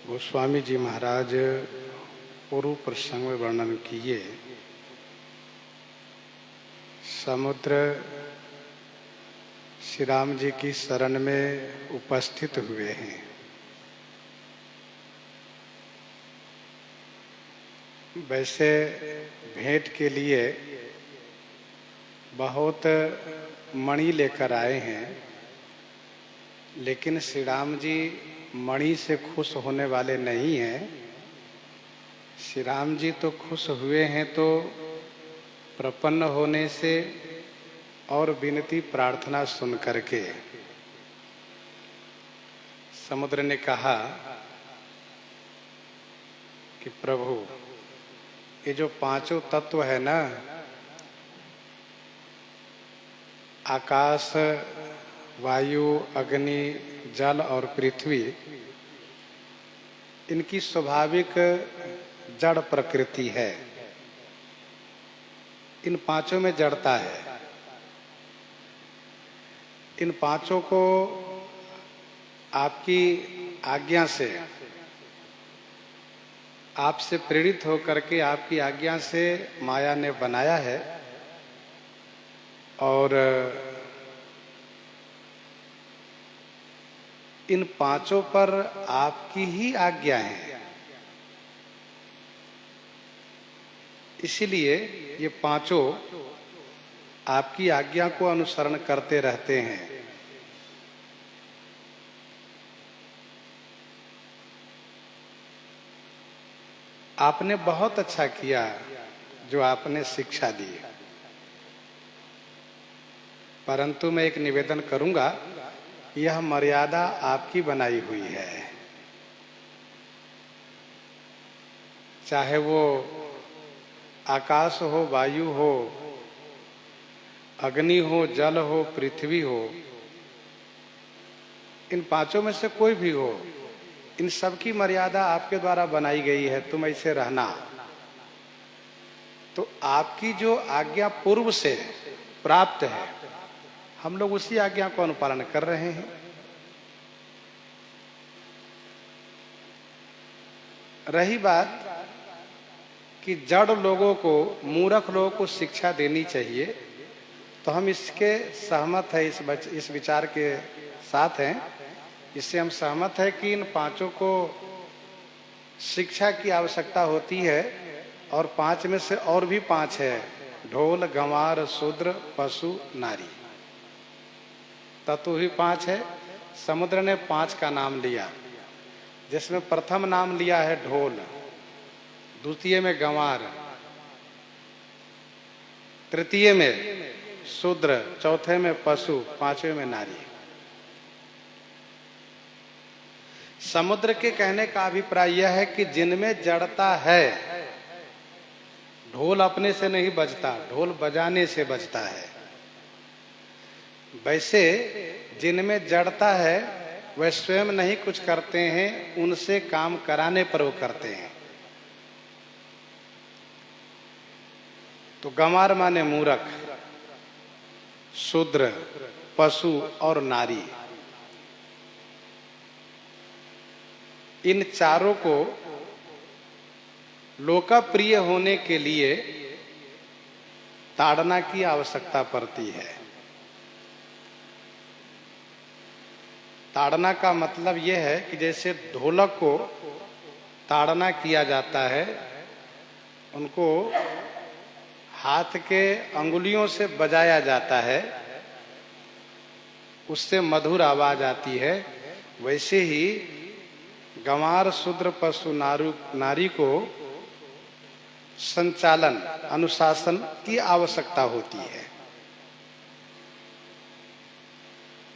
गोस्वामी जी महाराज पूर्व प्रसंग में वर्णन किए। समुद्र श्री राम जी की शरण में उपस्थित हुए हैं। वैसे भेंट के लिए बहुत मणि लेकर आए हैं, लेकिन श्री राम जी मणि से खुश होने वाले नहीं हैं। श्री राम जी तो खुश हुए हैं तो प्रपन्न होने से और विनती प्रार्थना सुन करके। समुद्र ने कहा कि प्रभु, ये जो पांचों तत्व है ना, आकाश, वायु, अग्नि, जल और पृथ्वी, इनकी स्वाभाविक जड़ प्रकृति है। इन पांचों में जड़ता है। इन पांचों को आपकी आज्ञा से, आपसे प्रेरित होकर के, आपकी आज्ञा से माया ने बनाया है और इन पांचों पर आपकी ही आज्ञा है। इसीलिए ये पांचों आपकी आज्ञा को अनुसरण करते रहते हैं। आपने बहुत अच्छा किया जो आपने शिक्षा दी, परंतु मैं एक निवेदन करूंगा, यह मर्यादा आपकी बनाई हुई है। चाहे वो आकाश हो, वायु हो, अग्नि हो, जल हो, पृथ्वी हो, इन पांचों में से कोई भी हो, इन सब की मर्यादा आपके द्वारा बनाई गई है। तुम ऐसे रहना। तो आपकी जो आज्ञा पूर्व से प्राप्त है, हम लोग उसी आज्ञा को अनुपालन कर रहे हैं। रही बात कि जड़ लोगों को, मूर्ख लोगों को शिक्षा देनी चाहिए, तो हम इसके सहमत है, इस विचार के साथ हैं। इससे हम सहमत है कि इन पांचों को शिक्षा की आवश्यकता होती है। और पांच में से और भी पांच है: ढोल, गंवार, शूद्र, पशु, नारी। तत्व ही पांच है। समुद्र ने पांच का नाम लिया, जिसमें प्रथम नाम लिया है ढोल, द्वितीय में गंवार, तृतीय में शूद्र, चौथे में पशु, पांचवें में नारी। समुद्र के कहने का अभिप्राय यह है कि जिनमें जड़ता है, ढोल अपने से नहीं बजता, ढोल बजाने से बजता है। वैसे जिनमें जड़ता है वह स्वयं नहीं कुछ करते हैं, उनसे काम कराने पर वो करते हैं। तो गंवार माने मूर्ख, शूद्र, पशु और नारी, इन चारों को लोकप्रिय होने के लिए ताड़ना की आवश्यकता पड़ती है। ताड़ना का मतलब यह है कि जैसे ढोलक को ताड़ना किया जाता है, उनको हाथ के अंगुलियों से बजाया जाता है, उससे मधुर आवाज आती है। वैसे ही गंवार, शूद्र, पशु, नारी को संचालन, अनुशासन की आवश्यकता होती है।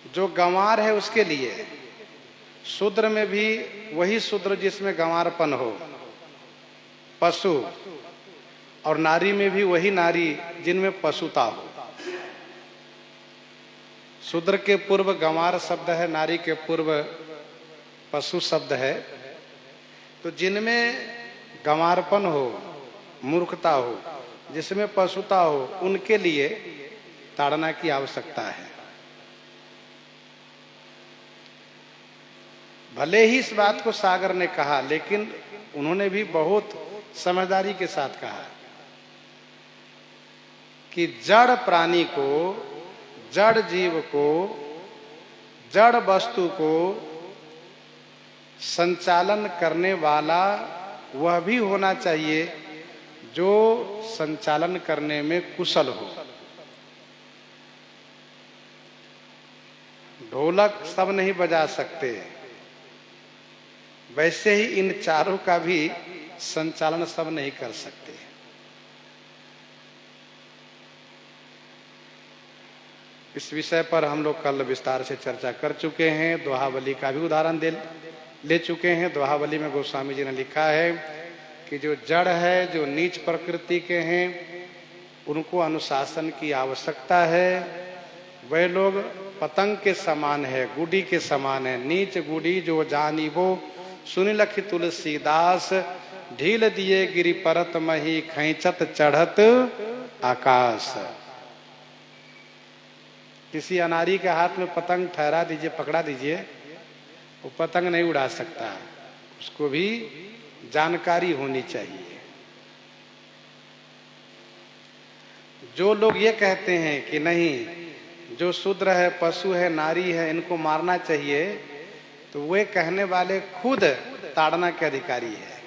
जो गंवार है उसके लिए, शूद्र में भी वही शूद्र जिसमें गंवारपन हो, पशु, और नारी में भी वही नारी जिनमें पशुता हो। शूद्र के पूर्व गंवार शब्द है, नारी के पूर्व पशु शब्द है। तो जिनमें गंवारपन हो, मूर्खता हो, जिसमें पशुता हो, उनके लिए ताड़ना की आवश्यकता है। भले ही इस बात को सागर ने कहा, लेकिन उन्होंने भी बहुत समझदारी के साथ कहा कि जड़ प्राणी को, जड़ जीव को, जड़ वस्तु को संचालन करने वाला वह भी होना चाहिए जो संचालन करने में कुशल हो। ढोलक सब नहीं बजा सकते, वैसे ही इन चारों का भी संचालन सब नहीं कर सकते। इस विषय पर हम लोग कल विस्तार से चर्चा कर चुके हैं। दोहावली का भी उदाहरण ले चुके हैं। दोहावली में गोस्वामी जी ने लिखा है कि जो जड़ है, जो नीच प्रकृति के हैं, उनको अनुशासन की आवश्यकता है। वह लोग पतंग के समान है, गुडी के समान है। नीच गुडी जो जानी वो, सुनि लखि तुलसीदास, ढील दिए गिरि परत मही, खैचत चढ़त आकाश। किसी अनारी के हाथ में पतंग ठहरा दीजिए, पकड़ा दीजिए, वो पतंग नहीं उड़ा सकता, उसको भी जानकारी होनी चाहिए। जो लोग ये कहते हैं कि नहीं, जो शूद्र है, पशु है, नारी है, इनको मारना चाहिए, तो वे कहने वाले खुद ताड़ना के अधिकारी है,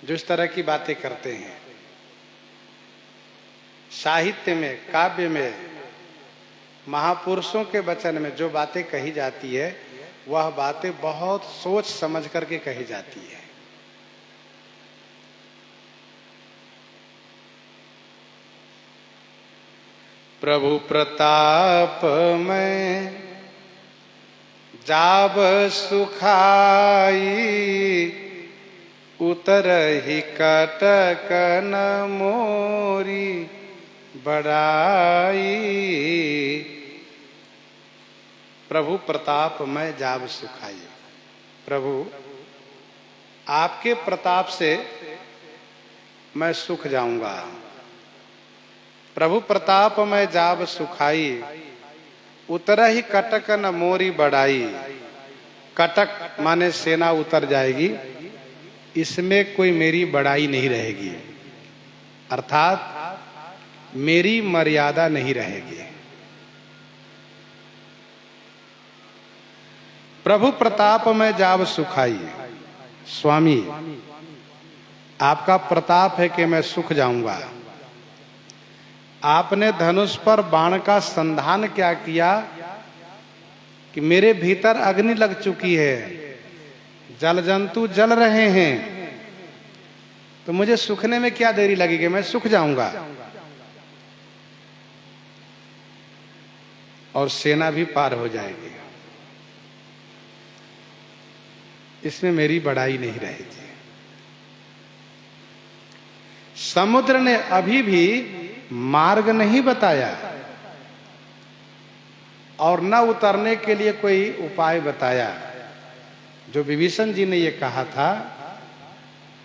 जो इस तरह की बातें करते हैं। साहित्य में, काव्य में, महापुरुषों के वचन में जो बातें कही जाती है, वह बातें बहुत सोच समझ करके कही जाती है। प्रभु प्रताप में जाब सुखाई, उतरहि कटक न मोरी बड़ाई। प्रभु प्रताप में जाब सुखाई। प्रभु आपके प्रताप से मैं सुख जाऊंगा। प्रभु प्रताप में जाब सुखाई, उतरहि कटक न मोरी बढ़ाई। कटक माने सेना उतर जाएगी, इसमें कोई मेरी बड़ाई नहीं रहेगी, अर्थात मेरी मर्यादा नहीं रहेगी। प्रभु प्रताप में जाब सुखाई। स्वामी आपका प्रताप है कि मैं सुख जाऊंगा। आपने धनुष पर बाण का संधान क्या किया कि मेरे भीतर अग्नि लग चुकी है, जल जंतु जल रहे हैं, तो मुझे सूखने में क्या देरी लगेगी, मैं सूख जाऊंगा। और सेना भी पार हो जाएगी, इसमें मेरी बड़ाई नहीं रहेगी। समुद्र ने अभी भी मार्ग नहीं बताया और न उतरने के लिए कोई उपाय बताया। जो विभीषण जी ने ये कहा था,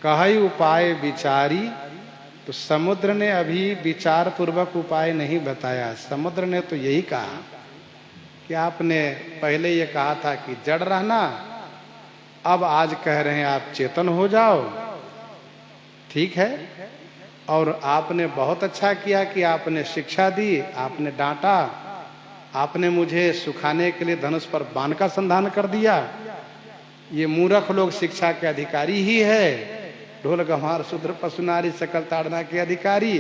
कहई उपाय विचारी, तो समुद्र ने अभी विचार पूर्वक उपाय नहीं बताया। समुद्र ने तो यही कहा कि आपने पहले ये कहा था कि जड़ रहना, अब आज कह रहे हैं आप चेतन हो जाओ। ठीक है, और आपने बहुत अच्छा किया कि आपने शिक्षा दी, आपने डांटा, आपने मुझे सुखाने के लिए धनुष पर बाण का संधान कर दिया। ये मूर्ख लोग शिक्षा के अधिकारी ही है, ढोल गंवार शूद्र पशु नारी सकल ताड़ना के अधिकारी।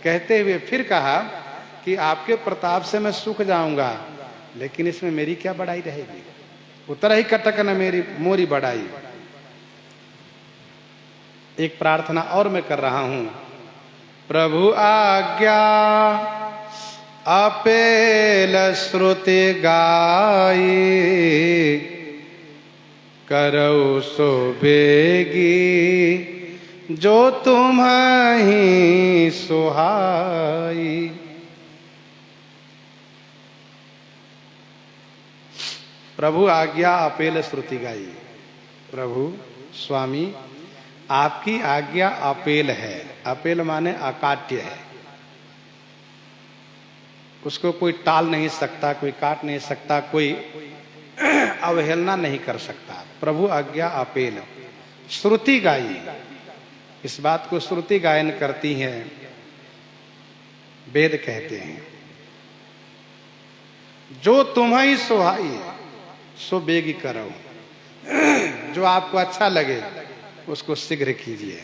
कहते हुए फिर कहा कि आपके प्रताप से मैं सुख जाऊंगा, लेकिन इसमें मेरी क्या बड़ाई रहेगी। उतर ही कटक न मेरी मोरी बड़ाई। एक प्रार्थना और मैं कर रहा हूं। प्रभु आज्ञा अपेल श्रुति गाई, करौ सो बेगी जो तुम्हीं सुहाई। प्रभु आज्ञा अपेल श्रुति गाई। प्रभु स्वामी आपकी आज्ञा अपेल है। अपेल माने अकाट्य है, उसको कोई टाल नहीं सकता, कोई काट नहीं सकता, कोई अवहेलना नहीं कर सकता। प्रभु आज्ञा अपेल श्रुति गाई, इस बात को श्रुति गायन करती है, वेद कहते हैं। जो तुम्हें सुहाई सो बेगी करो, जो आपको अच्छा लगे उसको शीघ्र कीजिए।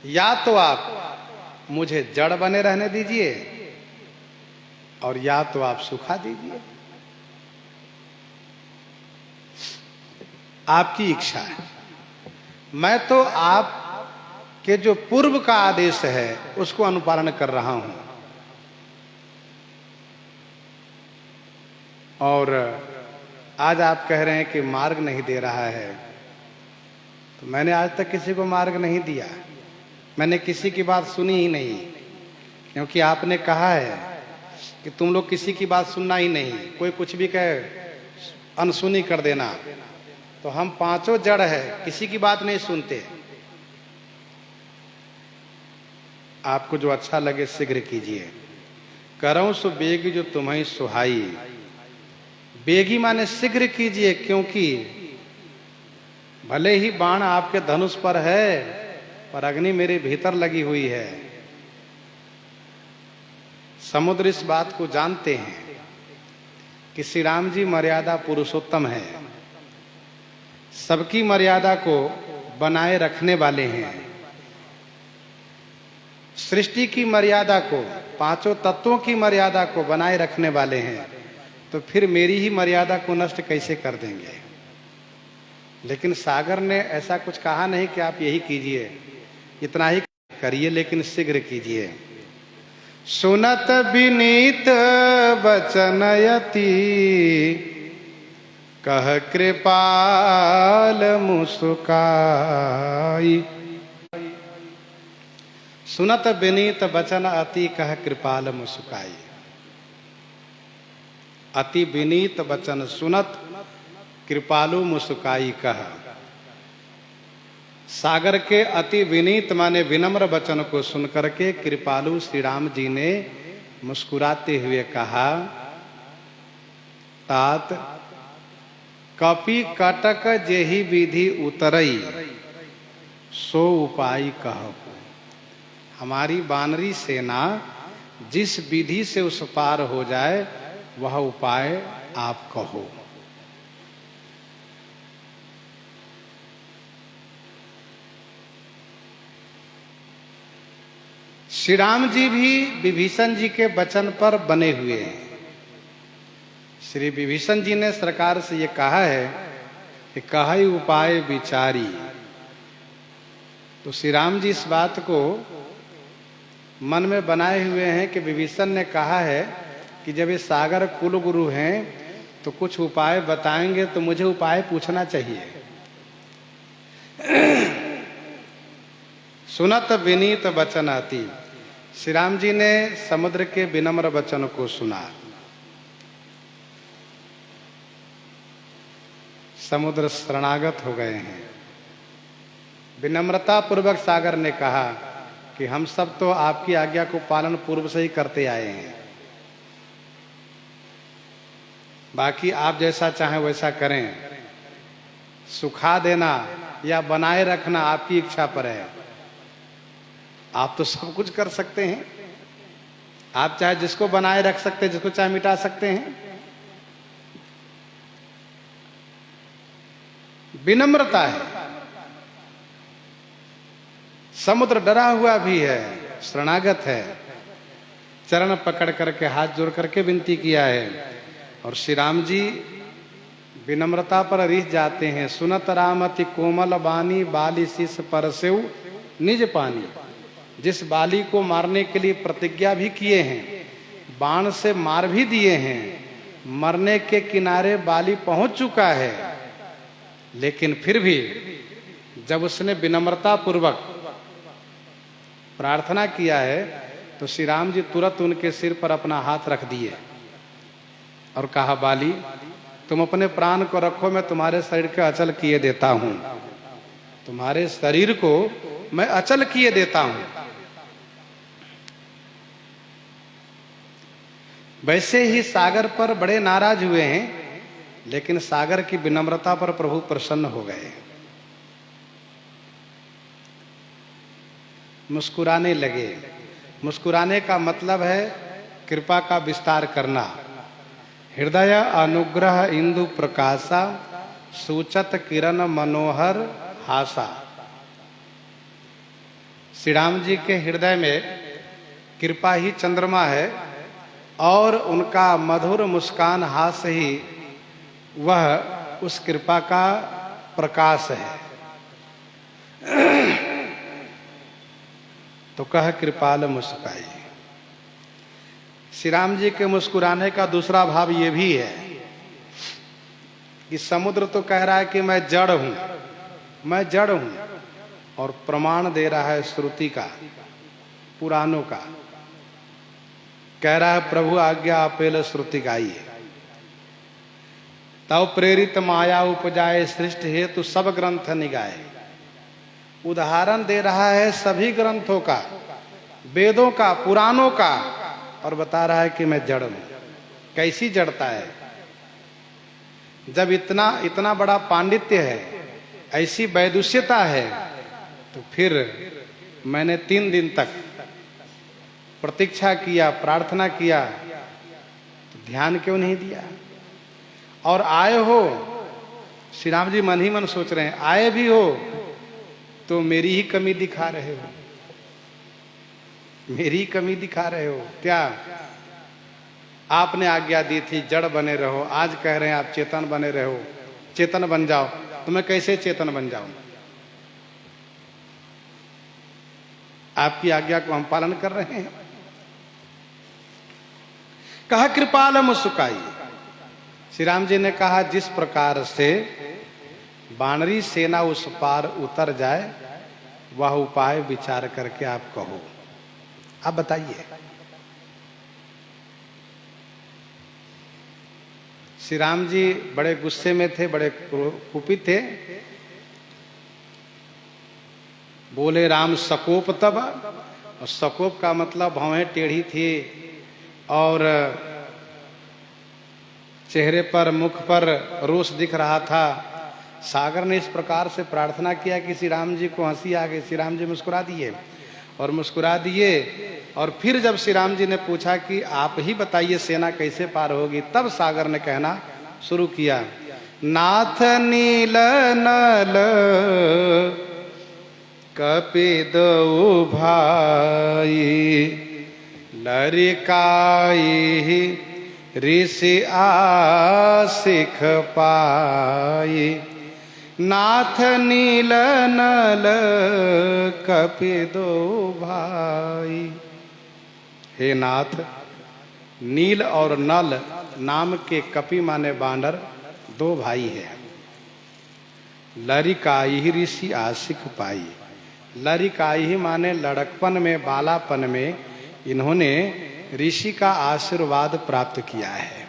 या तो आप मुझे जड़ बने रहने दीजिए और या तो आप सुखा दीजिए, आपकी इच्छा है। मैं तो आप के जो पूर्व का आदेश है उसको अनुपालन कर रहा हूं। और आज आप कह रहे हैं कि मार्ग नहीं दे रहा है, तो मैंने आज तक किसी को मार्ग नहीं दिया, मैंने किसी की बात सुनी ही नहीं, क्योंकि आपने कहा है कि तुम लोग किसी की बात सुनना ही नहीं, कोई कुछ भी कहे अनसुनी कर देना। तो हम पांचों जड़ है, किसी की बात नहीं सुनते। आपको जो अच्छा लगे शीघ्र कीजिए। करऊं सो बेगी जो तुम्हें सुहाई, बेगी माने शीघ्र कीजिए, क्योंकि भले ही बाण आपके धनुष पर है पर अग्नि मेरे भीतर लगी हुई है। समुद्र इस बात को जानते हैं कि श्री राम जी मर्यादा पुरुषोत्तम है, सबकी मर्यादा को बनाए रखने वाले हैं। सृष्टि की मर्यादा को, पांचों तत्वों की मर्यादा को बनाए रखने वाले हैं, तो फिर मेरी ही मर्यादा को नष्ट कैसे कर देंगे। लेकिन सागर ने ऐसा कुछ कहा नहीं कि आप यही कीजिए, इतना ही करिए, लेकिन शीघ्र कीजिए। सुनत विनीत वचनयति, कह कृपाल मुस्काई। सुनत विनीत वचन अति, कह कृपाल मुस्काई। अति विनीत वचन सुनत, कृपालु मुस्काई कह। सागर के अति विनीत माने विनम्र वचन को सुनकर के कृपालु श्री राम जी ने मुस्कुराते हुए कहा, तात कपि कटक जेहि विधि उतरई, सो उपाय कहो। हमारी वानरी सेना जिस विधि से उस पार हो जाए वह उपाय आप कहो। श्री राम जी भी विभीषण जी के वचन पर बने हुए हैं। श्री विभीषण जी ने सरकार से ये कहा है कि कहे उपाय विचारी। तो श्री राम जी इस बात को मन में बनाए हुए हैं कि विभीषण ने कहा है कि जब ये सागर कुल गुरु हैं तो कुछ उपाय बताएंगे, तो मुझे उपाय पूछना चाहिए। सुनत विनीत वचन अति, श्री राम जी ने समुद्र के विनम्र वचन को सुना। समुद्र शरणागत हो गए हैं। विनम्रता पूर्वक सागर ने कहा कि हम सब तो आपकी आज्ञा को पालन पूर्व से ही करते आए हैं, बाकी आप जैसा चाहें वैसा करें, सुखा देना या बनाए रखना आपकी इच्छा पर है। आप तो सब कुछ कर सकते हैं, आप चाहे जिसको बनाए रख सकते हैं, जिसको चाहे मिटा सकते हैं। विनम्रता है। समुद्र डरा हुआ भी है, शरणागत है, चरण पकड़ करके हाथ जोड़ करके विनती किया है। और श्री राम जी विनम्रता पर रिझ जाते हैं। सुनत राम अति कोमल बानी, बाली शीस परसेउ निज पानी। जिस बाली को मारने के लिए प्रतिज्ञा भी किए हैं, बाण से मार भी दिए हैं, मरने के किनारे बाली पहुंच चुका है, लेकिन फिर भी जब उसने विनम्रता पूर्वक प्रार्थना किया है तो श्री राम जी तुरंत उनके सिर पर अपना हाथ रख दिए और कहा, बाली तुम अपने प्राण को रखो, मैं तुम्हारे शरीर को अचल किए देता हूं, तुम्हारे शरीर को मैं अचल किए देता हूं। वैसे ही सागर पर बड़े नाराज हुए हैं, लेकिन सागर की विनम्रता पर प्रभु प्रसन्न हो गए, मुस्कुराने लगे। मुस्कुराने का मतलब है कृपा का विस्तार करना। हृदय अनुग्रह इंदु प्रकाशा, सूचत किरण मनोहर हासा। श्री राम जी के हृदय में कृपा ही चंद्रमा है और उनका मधुर मुस्कान हास्य ही वह उस कृपा का प्रकाश है। तो कह कृपाल मुस्काई। श्री राम जी के मुस्कुराने का दूसरा भाव ये भी है कि समुद्र तो कह रहा है कि मैं जड़ हूं, मैं जड़ हूं, और प्रमाण दे रहा है श्रुति का, पुराणों का। कह रहा है प्रभु आज्ञा अपेल श्रुति गाई। तब प्रेरित माया उपजाए, सृष्टि हेतु सब ग्रंथ निगाए। उदाहरण दे रहा है सभी ग्रंथों का, वेदों का, पुराणों का, और बता रहा है कि मैं जड़ हूं। कैसी जड़ता है? जब इतना इतना बड़ा पांडित्य है, ऐसी वैदुष्यता है, तो फिर मैंने 3 दिन तक प्रतीक्षा किया, प्रार्थना किया, तो ध्यान क्यों नहीं दिया? और आए हो, श्री राम जी मन ही मन सोच रहे हैं, आए भी हो तो मेरी ही कमी दिखा रहे हो, मेरी कमी दिखा रहे हो। क्या आपने आज्ञा दी थी जड़ बने रहो, आज कह रहे हैं आप चेतन बने रहो, चेतन बन जाओ, तो मैं कैसे चेतन बन जाऊं? आपकी आज्ञा को हम पालन कर रहे हैं। कहा कृपाल मुस्काई। श्री राम जी ने कहा जिस प्रकार से वानरी सेना उस पार उतर जाए, वह उपाय विचार करके आप कहो। आप बताइए। श्री राम जी बड़े गुस्से में थे, बड़े कुपित थे। बोले राम सकोप तब, और सकोप का मतलब भौहें टेढ़ी थी और चेहरे पर, मुख पर रोष दिख रहा था। सागर ने इस प्रकार से प्रार्थना किया कि श्री राम जी को हंसी आ गई। श्री राम जी मुस्कुरा दिए और मुस्कुरा दिए, और फिर जब श्री राम जी ने पूछा कि आप ही बताइए सेना कैसे पार होगी, तब सागर ने कहना शुरू किया, नाथ नील नल कपिदो भाई, लरिकाई ऋषि आसिख पाई। नाथ नील नल कपिदो भाई। हे नाथ, नील और नल नाम के कपि माने बानर 2 भाई है। लरिकाई ऋषि आशिक पाई। लरिकाई माने लड़कपन में, बालापन में इन्होंने ऋषि का आशीर्वाद प्राप्त किया है।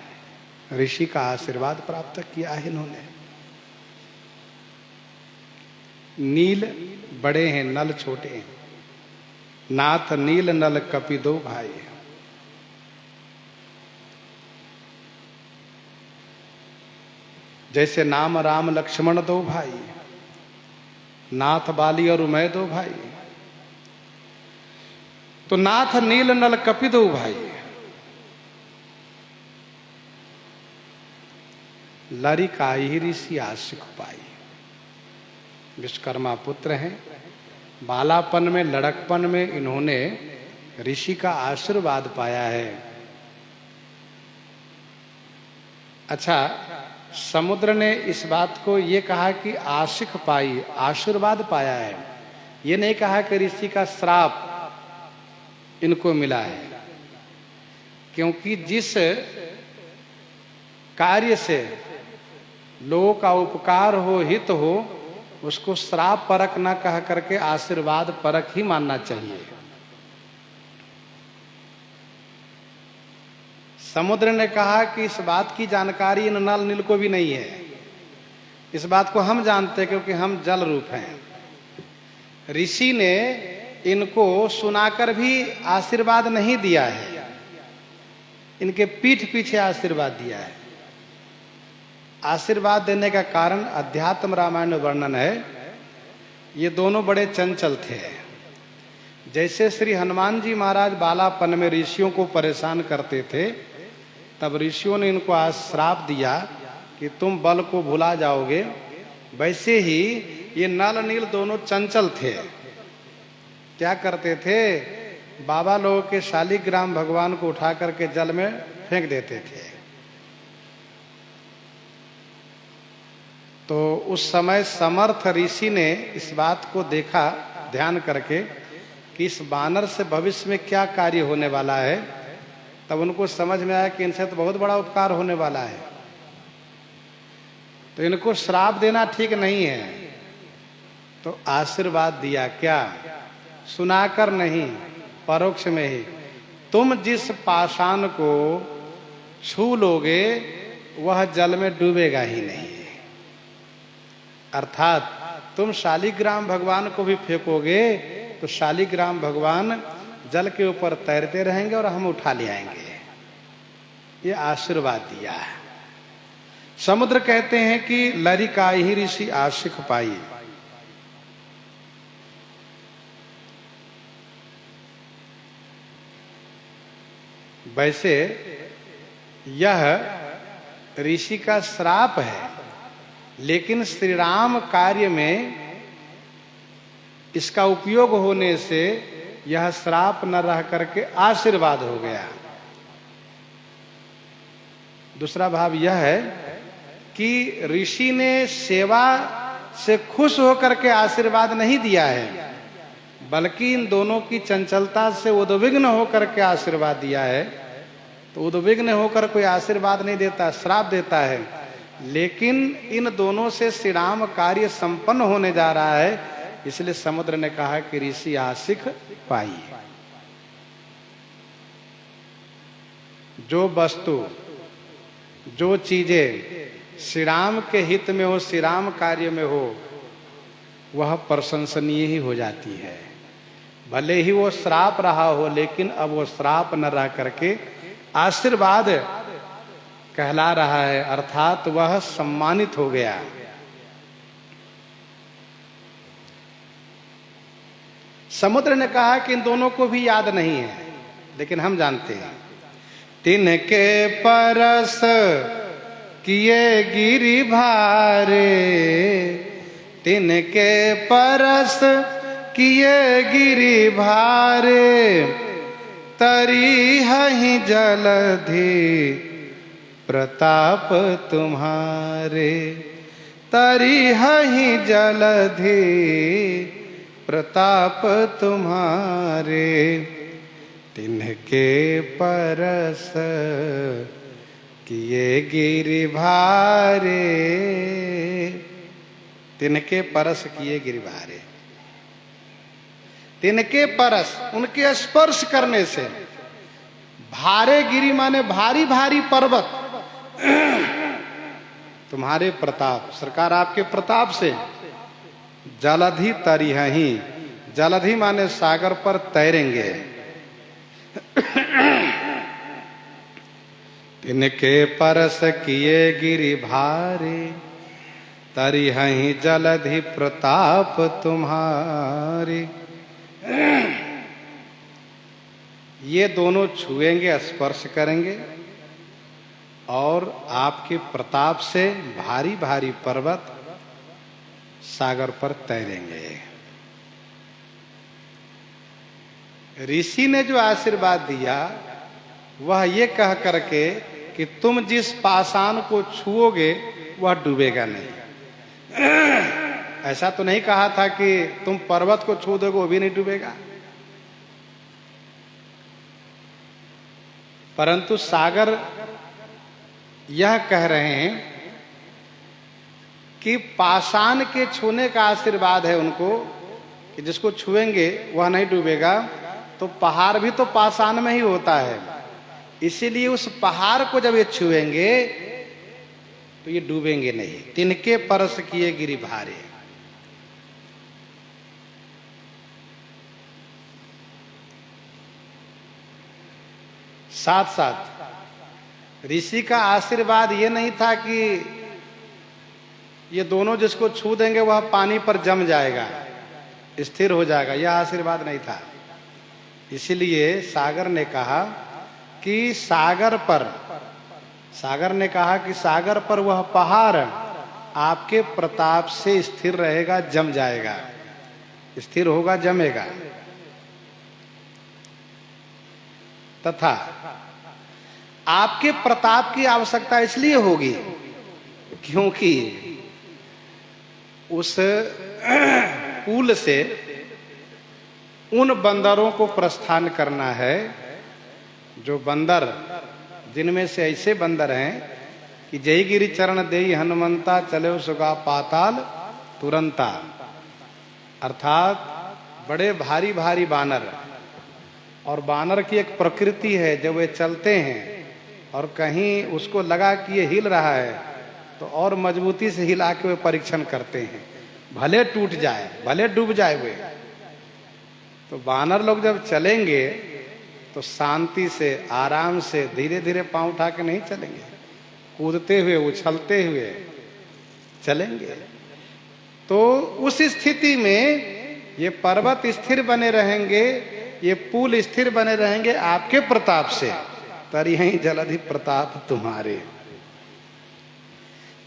ऋषि का आशीर्वाद प्राप्त किया है इन्होंने। नील बड़े हैं, नल छोटे हैं। नाथ नील नल कपि 2 भाई हैं। जैसे नाम राम लक्ष्मण 2 भाई, नाथ बाली और उमय 2 भाई, तो नाथ नील नल कपि 2 भाई। लरिकाई ऋषि आशिक पाई। विश्वकर्मा पुत्र हैं। बालापन में, लड़कपन में इन्होंने ऋषि का आशीर्वाद पाया है। अच्छा, समुद्र ने इस बात को ये कहा कि आशिक पाई, आशीर्वाद पाया है। ये नहीं कहा कि ऋषि का श्राप इनको मिला है, क्योंकि जिस कार्य से लोगों का उपकार हो, हित हो, उसको श्राप परक न कह करके आशीर्वाद परक ही मानना चाहिए। समुद्र ने कहा कि इस बात की जानकारी इन नल नील को भी नहीं है, इस बात को हम जानते हैं क्योंकि हम जल रूप हैं। ऋषि ने इनको सुनाकर भी आशीर्वाद नहीं दिया है। इनके पीठ पीछे आशीर्वाद दिया है। आशीर्वाद देने का कारण अध्यात्म रामायण में वर्णन है। ये दोनों बड़े चंचल थे। जैसे श्री हनुमान जी महाराज बालापन में ऋषियों को परेशान करते थे, तब ऋषियों ने इनको आज श्राप दिया कि तुम बल को भुला जाओगे। वैसे ही ये नल नील दोनों चंचल थे। क्या करते थे? बाबा लोगों के शालिग्राम भगवान को उठा करके जल में फेंक देते थे। तो उस समय समर्थ ऋषि ने इस बात को देखा ध्यान करके कि इस बानर से भविष्य में क्या कार्य होने वाला है। तब उनको समझ में आया कि इनसे तो बहुत बड़ा उपकार होने वाला है, तो इनको श्राप देना ठीक नहीं है। तो आशीर्वाद दिया। क्या? सुनाकर नहीं, परोक्ष में ही। तुम जिस पाषाण को छू लोगे वह जल में डूबेगा ही नहीं। अर्थात तुम शालिग्राम भगवान को भी फेंकोगे तो शालिग्राम भगवान जल के ऊपर तैरते रहेंगे और हम उठा ले आएंगे। ये आशीर्वाद दिया है। समुद्र कहते हैं कि लरिकाहि ऋषि आशिक पाई। वैसे यह ऋषि का श्राप है, लेकिन श्री राम कार्य में इसका उपयोग होने से यह श्राप न रह करके आशीर्वाद हो गया। दूसरा भाव यह है कि ऋषि ने सेवा से खुश होकर के आशीर्वाद नहीं दिया है, बल्कि इन दोनों की चंचलता से उद्विग्न होकर के आशीर्वाद दिया है। तो उद्विग्न होकर कोई आशीर्वाद नहीं देता, श्राप देता है। लेकिन इन दोनों से श्री राम कार्य संपन्न होने जा रहा है, इसलिए समुद्र ने कहा कि ऋषि आशिक पाई। जो वस्तु, जो चीजें श्री राम के हित में हो, श्री राम कार्य में हो, वह प्रशंसनीय ही हो जाती है। भले ही वो श्राप रहा हो, लेकिन अब वो श्राप न रह करके आशीर्वाद कहला रहा है, अर्थात वह सम्मानित हो गया। समुद्र ने कहा कि इन दोनों को भी याद नहीं है, लेकिन हम जानते हैं। तिनके परस किए गिरि भारे, तिनके परस किए गिरि भारे, तरी हहि जलधि प्रताप तुम्हारे, तरी हहि जलधि प्रताप तुम्हारे, तिनके परस किए गिरि भारे, तिनके परस किए गिरि भारे। तिनके परस, उनके स्पर्श करने से, भारे गिरि माने भारी भारी पर्वत, तुम्हारे प्रताप, सरकार आपके प्रताप से, जलधि तरिहहि, जलधि माने सागर पर तैरेंगे। तिनके परस किए गिरि भारे, तरिहहि जलधि प्रताप तुम्हारे। ये दोनों छुएंगे, स्पर्श करेंगे, और आपके प्रताप से भारी भारी पर्वत सागर पर तैरेंगे। ऋषि ने जो आशीर्वाद दिया वह ये कह करके कि तुम जिस पाषाण को छुओगे वह डूबेगा नहीं। ऐसा तो नहीं कहा था कि तुम पर्वत को छू दोगे वो भी नहीं डूबेगा, परंतु सागर यह कह रहे हैं कि पाषाण के छूने का आशीर्वाद है उनको कि जिसको छुएंगे वह नहीं डूबेगा। तो पहाड़ भी तो पाषाण में ही होता है, इसीलिए उस पहाड़ को जब ये छुएंगे तो ये डूबेंगे नहीं। तिनके परस किए गिरि भारे। साथ साथ ऋषि का आशीर्वाद ये नहीं था कि ये दोनों जिसको छू देंगे वह पानी पर जम जाएगा, स्थिर हो जाएगा, यह आशीर्वाद नहीं था। इसलिए सागर ने कहा कि सागर पर वह पहाड़ आपके प्रताप से स्थिर रहेगा, जम जाएगा, स्थिर होगा, जमेगा। तथा आपके प्रताप की आवश्यकता इसलिए होगी क्योंकि उस पुल से उन बंदरों को प्रस्थान करना है, जो बंदर, जिनमें से ऐसे बंदर हैं कि जय गिरि चरण देई हनुमंता चले सुगा पाताल तुरंता, अर्थात बड़े भारी भारी बानर। और बानर की एक प्रकृति है, जब वे चलते हैं और कहीं उसको लगा कि ये हिल रहा है तो और मजबूती से हिला के वे परीक्षण करते हैं, भले टूट जाए, भले डूब जाए वे। तो बानर लोग जब चलेंगे तो शांति से, आराम से, धीरे धीरे पांव उठा के नहीं चलेंगे, कूदते हुए, उछलते हुए चलेंगे। तो उस स्थिति में ये पर्वत स्थिर बने रहेंगे, ये पुल स्थिर बने रहेंगे आपके प्रताप से। तरिहि जलधि प्रताप तुम्हारे।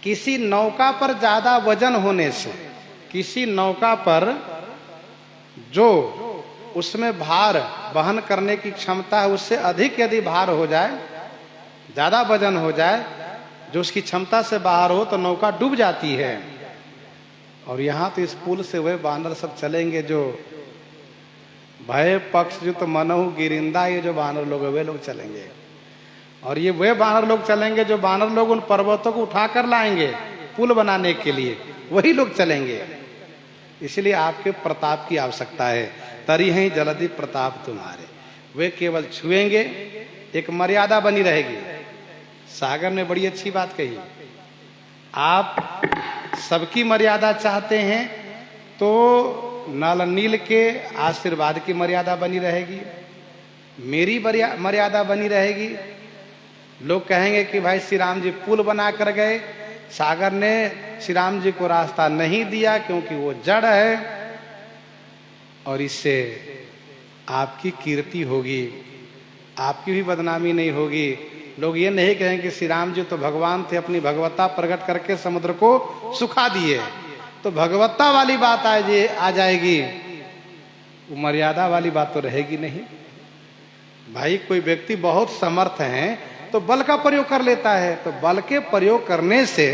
किसी नौका पर ज्यादा वजन होने से, किसी नौका पर जो उसमें भार वहन करने की क्षमता है उससे अधिक यदि भार हो जाए, ज्यादा वजन हो जाए, जो उसकी क्षमता से बाहर हो, तो नौका डूब जाती है। और यहाँ तो इस पुल से वे बानर सब चलेंगे जो भय पक्ष जो तो मनहु गिरिंदा, ये जो बानर लोग, वे लोग चलेंगे। और ये वे बानर लोग चलेंगे जो बानर लोग उन पर्वतों को उठाकर लाएंगे पुल बनाने के लिए, वही लोग चलेंगे। इसलिए आपके प्रताप की आवश्यकता है। तरिहि जलधि प्रताप तुम्हारे। वे केवल छुएंगे, एक मर्यादा बनी रहेगी। सागर ने बड़ी अच्छी बात कही, आप सबकी मर्यादा चाहते हैं तो नल नील के आशीर्वाद की मर्यादा बनी रहेगी, मेरी मर्यादा बनी रहेगी। लोग कहेंगे कि भाई श्री राम जी पुल बना कर गए, सागर ने श्री राम जी को रास्ता नहीं दिया क्योंकि वो जड़ है, और इससे आपकी कीर्ति होगी, आपकी भी बदनामी नहीं होगी। लोग ये नहीं कहेंगे कि श्री राम जी तो भगवान थे, अपनी भगवत्ता प्रकट करके समुद्र को सुखा दिए, तो भगवत्ता वाली बात आ जाएगी, वो मर्यादा वाली बात तो रहेगी नहीं। भाई कोई व्यक्ति बहुत समर्थ है तो बल का प्रयोग कर लेता है, तो बल के प्रयोग करने से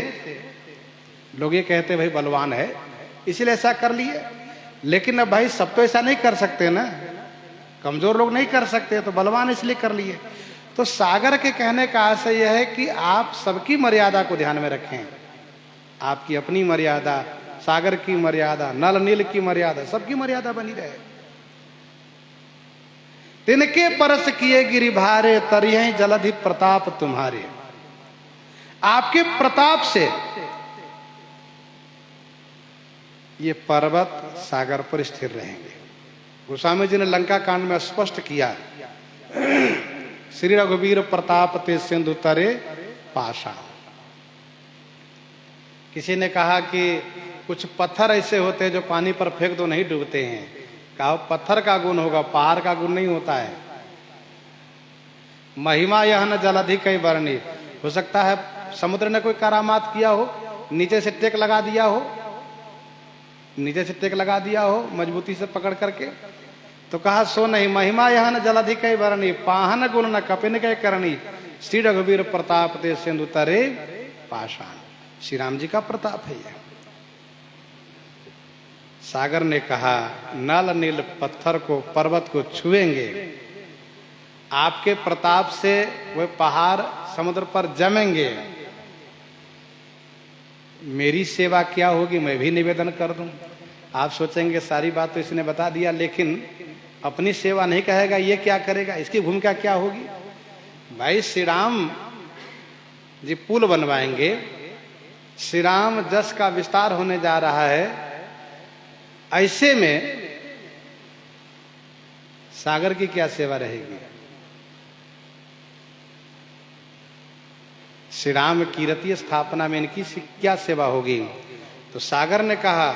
लोग ये कहते हैं भाई बलवान है इसलिए ऐसा कर लिए। लेकिन अब भाई सब तो ऐसा नहीं कर सकते ना, कमजोर लोग नहीं कर सकते, तो बलवान इसलिए कर लिए। तो सागर के कहने का आशय यह है कि आप सबकी मर्यादा को ध्यान में रखें, आपकी अपनी मर्यादा, सागर की मर्यादा, नल नील की मर्यादा, सबकी मर्यादा बनी रहे। तिनके परस किए गिरिभारे तरिहि जलधि प्रताप तुम्हारे। आपके प्रताप से ये पर्वत सागर पर स्थिर रहेंगे। गोस्वामी जी ने लंका कांड में स्पष्ट किया, श्री रघुवीर प्रताप ते सिंधु तरे पाषाण। किसी ने कहा कि कुछ पत्थर ऐसे होते हैं जो पानी पर फेंक दो नहीं डूबते हैं। कहा पत्थर का गुण होगा, पहाड़ का गुण नहीं होता है। महिमा यह न जलधि कई वर्णी। हो सकता है समुद्र ने कोई करामात किया हो, नीचे से टेक लगा दिया हो, नीचे से टेक लगा दिया हो मजबूती से पकड़ करके, तो कहा सो नहीं। महिमा यह न जलधि कई वर्णी, पाहन गुण न कपिन कई करणी, श्री रघुवीर प्रताप ते सिंधु तरे पाषाण। श्री राम जी का प्रताप है यह। सागर ने कहा नल नील पत्थर को, पर्वत को छुएंगे, आपके प्रताप से वे पहाड़ समुद्र पर जमेंगे। मेरी सेवा क्या होगी मैं भी निवेदन कर दूं। आप सोचेंगे सारी बात तो इसने बता दिया, लेकिन अपनी सेवा नहीं कहेगा, ये क्या करेगा, इसकी भूमिका क्या होगी। भाई श्री राम जी पुल बनवाएंगे, श्री राम जस का विस्तार होने जा रहा है, ऐसे में सागर की क्या सेवा रहेगी। श्री राम कीर्ति स्थापना में इनकी क्या सेवा होगी। तो सागर ने कहा,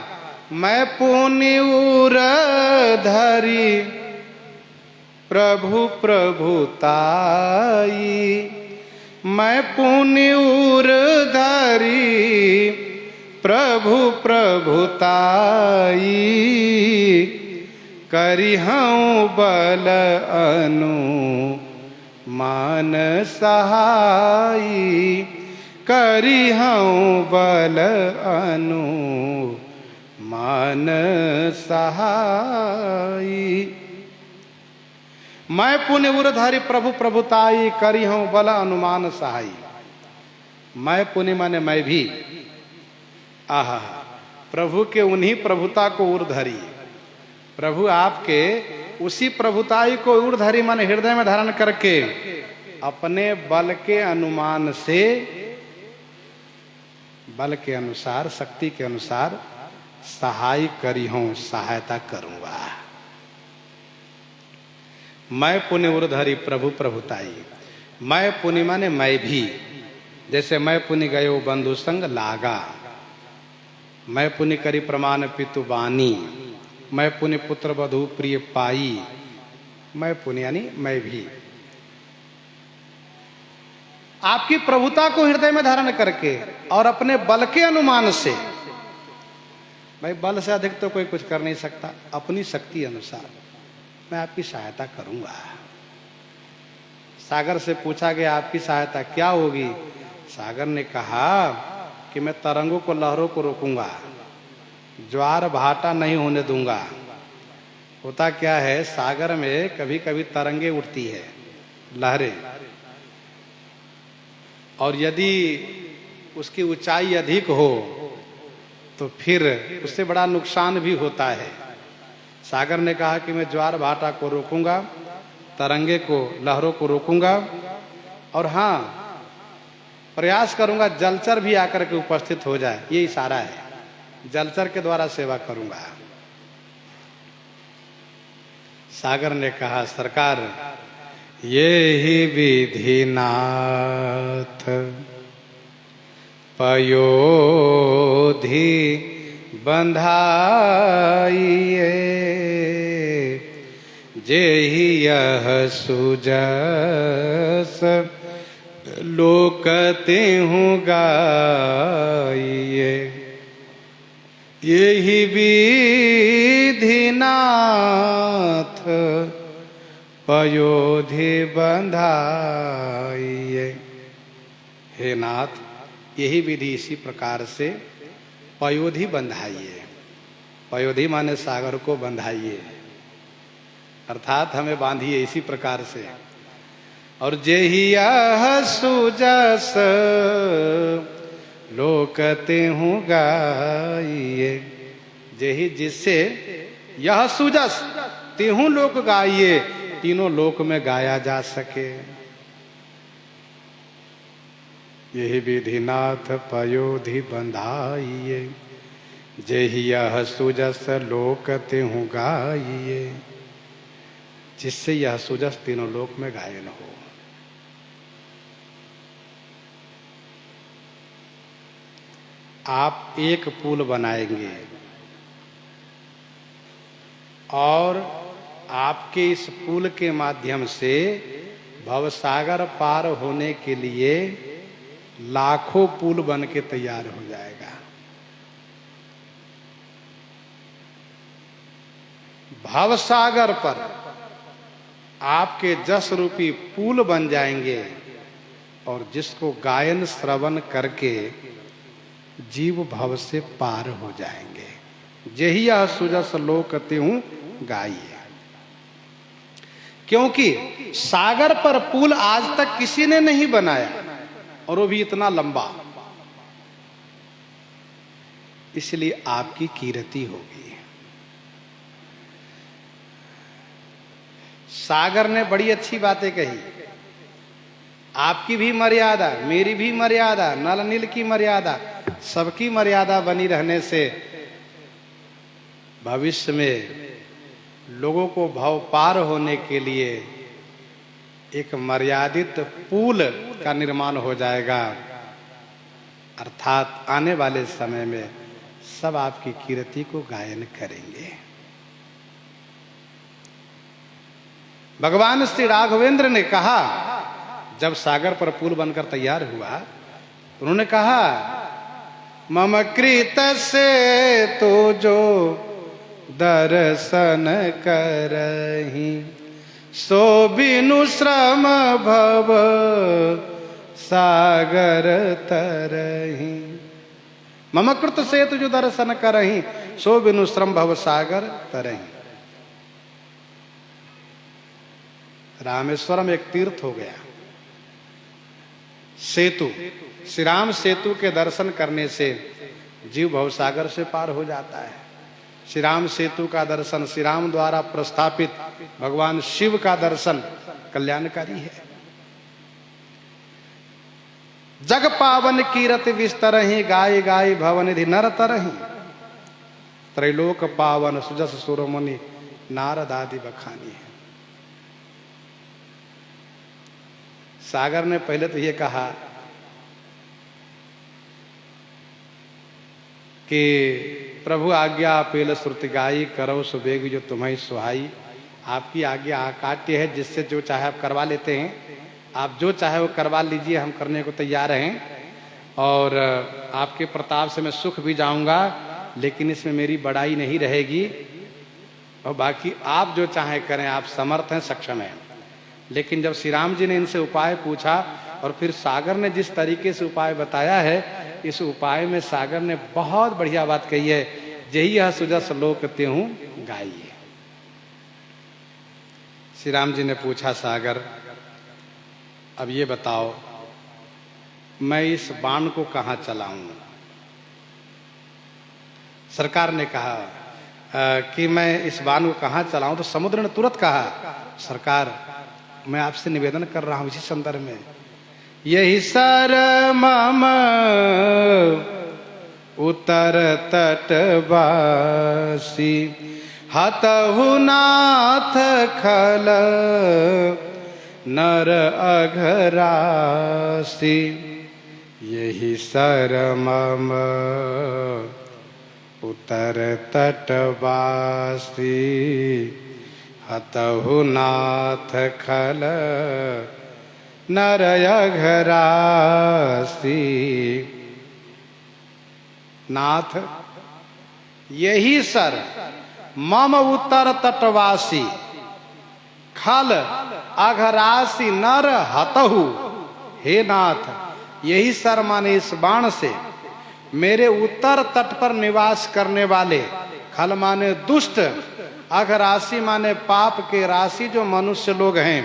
मैं पुनि उर धरी प्रभु प्रभुताई, मैं पुनि उर धरी प्रभु प्रभुताई, करिहऊँ बल अनु मान सहाई, करिहऊँ बल अनु मान सहाई। मैं पुण्य उरधारी प्रभु प्रभुताई, करिहऊँ बल अनुमान सहाई। मैं पुण्य माने मैं भी, आहा, प्रभु के उन्हीं प्रभुता को उर्धरी। प्रभु आपके उसी प्रभुताई को उर्धरी माने हृदय में धारण करके अपने बल के अनुमान से, बल के अनुसार, शक्ति के अनुसार सहाय करी हूं, सहायता करूंगा। मैं पुण्य उर्धरी प्रभु प्रभुताई। मैं पुण्य माने मैं भी, जैसे मैं पुण्य गयो बंधु संग लागा, मैं पुण्य करी प्रमाण पितु बानी, मैं पुण्य पुत्र वधु प्रिय पाई। मैं पुण्य यानी मैं भी आपकी प्रभुता को हृदय में धारण करके और अपने बल के अनुमान से, भाई बल से अधिक तो कोई कुछ कर नहीं सकता, अपनी शक्ति अनुसार मैं आपकी सहायता करूंगा। सागर से पूछा गया आपकी सहायता क्या होगी। सागर ने कहा कि मैं तरंगों को, लहरों को रोकूंगा, ज्वार भाटा नहीं होने दूंगा। होता क्या है, सागर में कभी कभी तरंगे उठती है, लहरें, और यदि उसकी ऊंचाई अधिक हो तो फिर उससे बड़ा नुकसान भी होता है। सागर ने कहा कि मैं ज्वार भाटा को रोकूंगा, तरंगे को, लहरों को रोकूंगा, और हाँ, प्रयास करूंगा जलचर भी आकर के उपस्थित हो जाए। ये इशारा है, जलचर के द्वारा सेवा करूंगा। सागर ने कहा, सरकार ये ही विधि नाथ पयोधि बंधाइए, जेहि यह सुजस लोक तेहु गाइए, यही विधि नाथ पयोधि बंधाइए। हे नाथ, यही विधि इसी प्रकार से पयोधि बंधाइए। पयोधि माने सागर को बंधाइए, अर्थात हमें बांधिए इसी प्रकार से। और जेहि यह सुजस लोक तेहु गाइए, जेहि जिससे यह सुजस तेहु लोक गाइए, तीनों लोक में गाया जा सके। यही विधि नाथ पयोधि बंधाइए, जेहि यह सुजस लोक तेहु गाइए, जिससे यह सुजस तीनों लोक में गायन हो। आप एक पुल बनाएंगे और आपके इस पुल के माध्यम से भवसागर पार होने के लिए लाखों पुल बन के तैयार हो जाएगा। भवसागर पर आपके जस रूपी पुल बन जाएंगे और जिसको गायन श्रवण करके जीव भव से पार हो जाएंगे। जेहि यह सुजस लोक तेहु गाइए। क्योंकि सागर पर पुल आज तक किसी ने नहीं बनाया, और वो भी इतना लंबा, इसलिए आपकी कीर्ति होगी। सागर ने बड़ी अच्छी बातें कही। आपकी भी मर्यादा, मेरी भी मर्यादा, नल नील की मर्यादा, सबकी मर्यादा बनी रहने से भविष्य में लोगों को भव पार होने के लिए एक मर्यादित पुल का निर्माण हो जाएगा। अर्थात आने वाले समय में सब आपकी कीर्ति को गायन करेंगे। भगवान श्री राघवेंद्र ने कहा, जब सागर पर पुल बनकर तैयार हुआ तो उन्होंने कहा, मम कृत से तो जो दर्शन करही, सो बिनु श्रम भव सागर तरही। मम कृत से तो जो दर्शन करही, सो बिनु श्रम भव सागर तरही। रामेश्वरम एक तीर्थ हो गया, सेतु, श्री राम सेतु के दर्शन करने से जीव भवसागर से पार हो जाता है। श्री राम सेतु का दर्शन, श्री राम द्वारा प्रस्थापित भगवान शिव का दर्शन कल्याणकारी है। जग पावन कीरति विस्तरहि, गाय गाय भवनिधि नर तरहि। त्रैलोक पावन सुजस सुरमुनि, नारद आदि बखानी है। सागर ने पहले तो ये कहा कि प्रभु आज्ञा पेल श्रुति गाई, करो सुबेग जो तुम्हें सुहाई। आपकी आज्ञा अकाट्य है, जिससे जो चाहे आप करवा लेते हैं। आप जो चाहे वो करवा लीजिए, हम करने को तैयार हैं। और आपके प्रताप से मैं सुख भी जाऊंगा, लेकिन इसमें मेरी बड़ाई नहीं रहेगी। और बाकी आप जो चाहे करें, आप समर्थ हैं, सक्षम हैं। लेकिन जब श्री राम जी ने इनसे उपाय पूछा और फिर सागर ने जिस तरीके से उपाय बताया है, इस उपाय में सागर ने बहुत बढ़िया बात कही है, यही यह सुजस लोक त्यहु गाइए। श्री राम जी ने पूछा, सागर अब ये बताओ, मैं इस बाण को कहाँ चलाऊं? सरकार ने कहा कि मैं इस बाण को कहाँ चलाऊं? तो समुद्र ने तुरंत कहा, सरकार मैं आपसे निवेदन कर रहा हूं इसी संदर्भ में, यही सर मम उत्तर तटवासी, हतहु नाथ खल नर अघरासी। यही सर मम उत्तर तटवासी, हतहु नाथ खल नर अघरासी। नाथ यही सर मम उत्तर तटवासी, खल अघरासी नर हतहु। हे नाथ, यही सर माने इस बाण से मेरे उत्तर तट पर निवास करने वाले, खल माने दुष्ट, अघरासी माने पाप के राशि जो मनुष्य लोग हैं,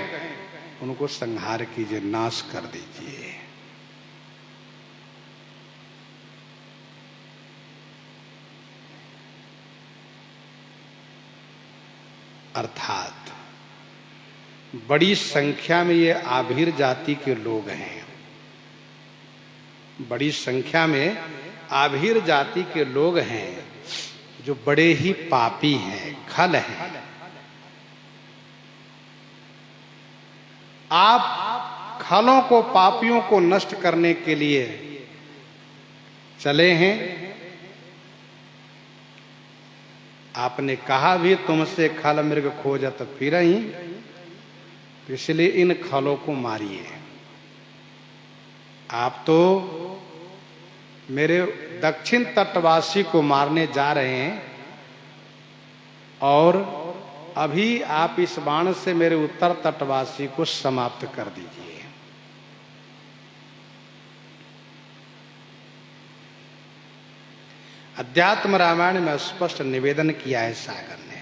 उनको संहार कीजिए, नाश कर दीजिए। अर्थात बड़ी संख्या में ये आभीर जाति के लोग हैं, बड़ी संख्या में आभीर जाति के लोग हैं जो बड़े ही पापी हैं, खल हैं। आप खलों को, पापियों को नष्ट करने के लिए चले हैं। आपने कहा भी, तुमसे खल मृग खोजत फिरहि, इसलिए इन खलों को मारिए। आप तो मेरे दक्षिण तटवासी को मारने जा रहे हैं, और अभी आप इस बाण से मेरे उत्तर तटवासी को समाप्त कर दीजिए। अध्यात्म रामायण में स्पष्ट निवेदन किया है सागर ने।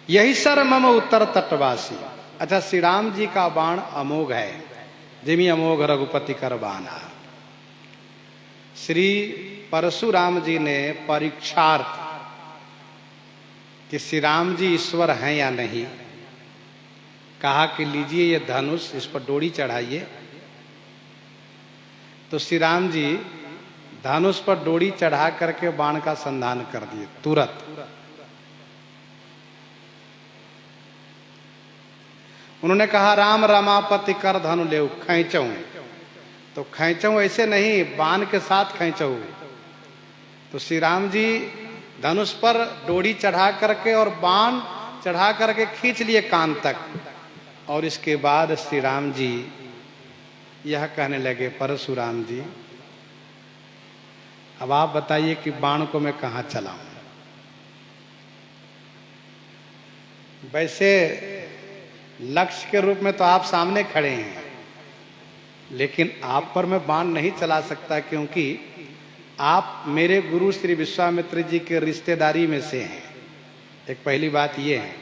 यही सर मम उत्तर तटवासी। अच्छा, श्री राम जी का बाण अमोघ है, जिमी अमोघ रघुपति कर बाना। श्री परशुराम जी ने परीक्षार्थ कि श्री राम जी ईश्वर हैं या नहीं, कहा कि लीजिए ये धनुष, इस पर डोरी चढ़ाइए। तो श्री राम जी धनुष पर डोरी चढ़ा करके बाण का संधान कर दिए तुरंत। उन्होंने कहा राम रमापति कर धनु ले खैचऊ। तो खैचऊ ऐसे नहीं, बाण के साथ खैचऊ। तो श्री राम जी धनुष पर डोरी चढ़ा करके और बाण चढ़ा करके खींच लिए कान तक। और इसके बाद श्री राम जी यह कहने लगे, परशुराम जी अब आप बताइए कि बाण को मैं कहां चलाऊं। वैसे लक्ष्य के रूप में तो आप सामने खड़े हैं, लेकिन आप पर मैं बाण नहीं चला सकता, क्योंकि आप मेरे गुरु श्री विश्वामित्र जी के रिश्तेदारी में से हैं। एक पहली बात ये है।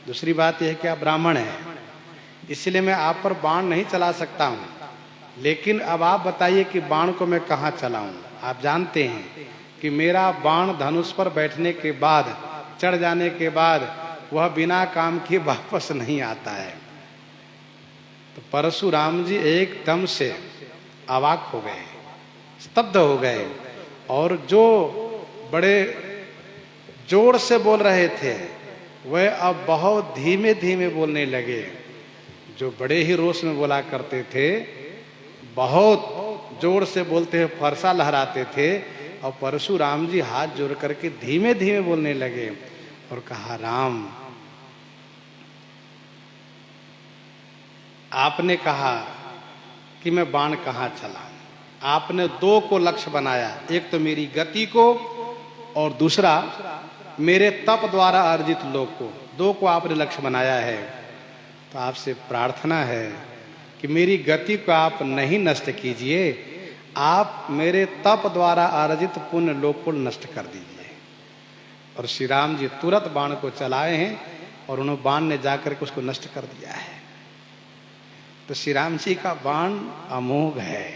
दूसरी बात यह है कि आप ब्राह्मण हैं, इसलिए मैं आप पर बाण नहीं चला सकता हूं। लेकिन अब आप बताइए कि बाण को मैं कहां चलाऊं। आप जानते हैं कि मेरा बाण धनुष पर बैठने के बाद, चढ़ जाने के बाद वह बिना काम किए वापस नहीं आता है। तो परशुराम जी एकदम से अवाक हो गए, स्तब्ध हो गए, और जो बड़े जोर से बोल रहे थे वह अब बहुत धीमे धीमे बोलने लगे। जो बड़े ही रोष में बोला करते थे, बहुत जोर से बोलते हुए फरसा लहराते थे, और परशुराम जी हाथ जोड़ करके धीमे धीमे बोलने लगे और कहा, राम आपने कहा कि मैं बाण कहां चलाऊं। आपने दो को लक्ष्य बनाया, एक तो मेरी गति को और दूसरा मेरे तप द्वारा अर्जित लोक को। दो को आपने लक्ष्य बनाया है। तो आपसे प्रार्थना है कि मेरी गति को आप नहीं नष्ट कीजिए, आप मेरे तप द्वारा अर्जित पुण्य लोक को नष्ट कर दीजिए। और श्री राम जी तुरंत बाण को चलाए हैं और उन्होंने बाण ने जाकर के उसको नष्ट कर दिया है। तो श्री राम जी का बाण अमोघ है।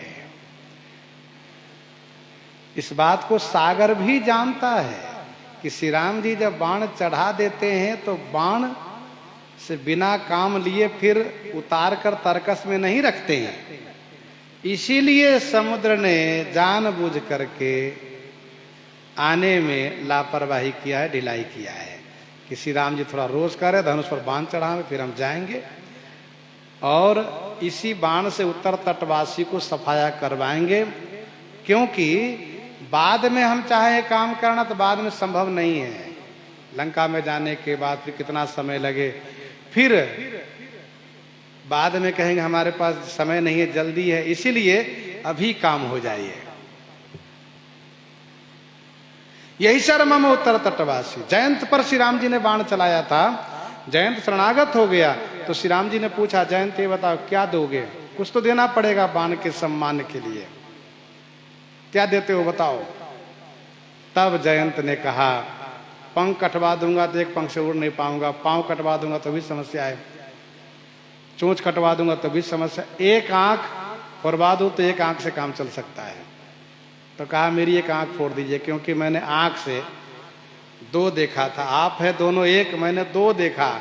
इस बात को सागर भी जानता है कि श्री राम जी जब बाण चढ़ा देते हैं तो बाण से बिना काम लिए फिर उतार कर तरकस में नहीं रखते हैं। इसीलिए समुद्र ने जानबूझ करके आने में लापरवाही किया है, ढिलाई किया है कि श्री राम जी थोड़ा रोज करे, धनुष पर बाण चढ़ावे, फिर हम जाएंगे और इसी बाण से उत्तर तटवासी को सफाया करवाएंगे। क्योंकि बाद में हम चाहे काम करना तो बाद में संभव नहीं है। लंका में जाने के बाद फिर कितना समय लगे, फिर बाद में कहेंगे हमारे पास समय नहीं है, जल्दी है, इसीलिए अभी काम हो जाइए। यही शर्मम उत्तर तटवासी। जयंत पर श्री राम जी ने बाण चलाया था, जयंत शरणागत हो गया। तो श्री राम जी ने पूछा, जयंत ये बताओ क्या दोगे, कुछ तो देना पड़ेगा बाण के सम्मान के लिए, क्या देते हो बताओ। तब जयंत ने कहा, पंख कटवा दूंगा तो एक पंख से उड़ नहीं पाऊंगा, पांव कटवा दूंगा तो भी समस्या है, चोंच कटवा दूंगा तो भी समस्या, एक आंख फोड़वा दूं तो एक आंख से काम चल सकता है। तो कहा मेरी एक आंख फोड़ दीजिए, क्योंकि मैंने आंख से दो देखा था, आप है दोनों एक, मैंने दो देखा,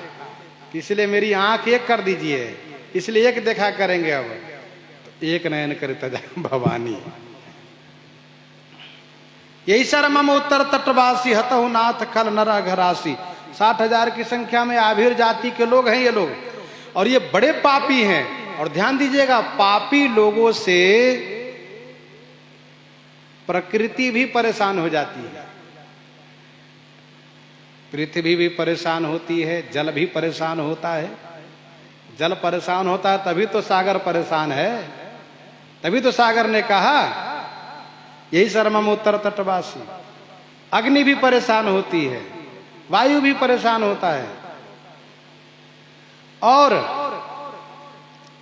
इसलिए मेरी आंख एक कर दीजिए, इसलिए एक देखा करेंगे। अब तो एक नयन करे तजा भवानी। यही शर्मम उत्तर तटवासी हतहु नाथ खल नर अघरासी। 60,000 की संख्या में आभिर जाति के लोग हैं ये लोग, और ये बड़े पापी हैं। और ध्यान दीजिएगा, पापी लोगों से प्रकृति भी परेशान हो जाती है, पृथ्वी भी परेशान होती है, जल भी परेशान होता है। जल परेशान होता है तभी तो सागर परेशान है, तभी तो सागर ने कहा यही शर्मम उत्तर तटवासी। अग्नि भी परेशान होती है, वायु भी परेशान होता है, और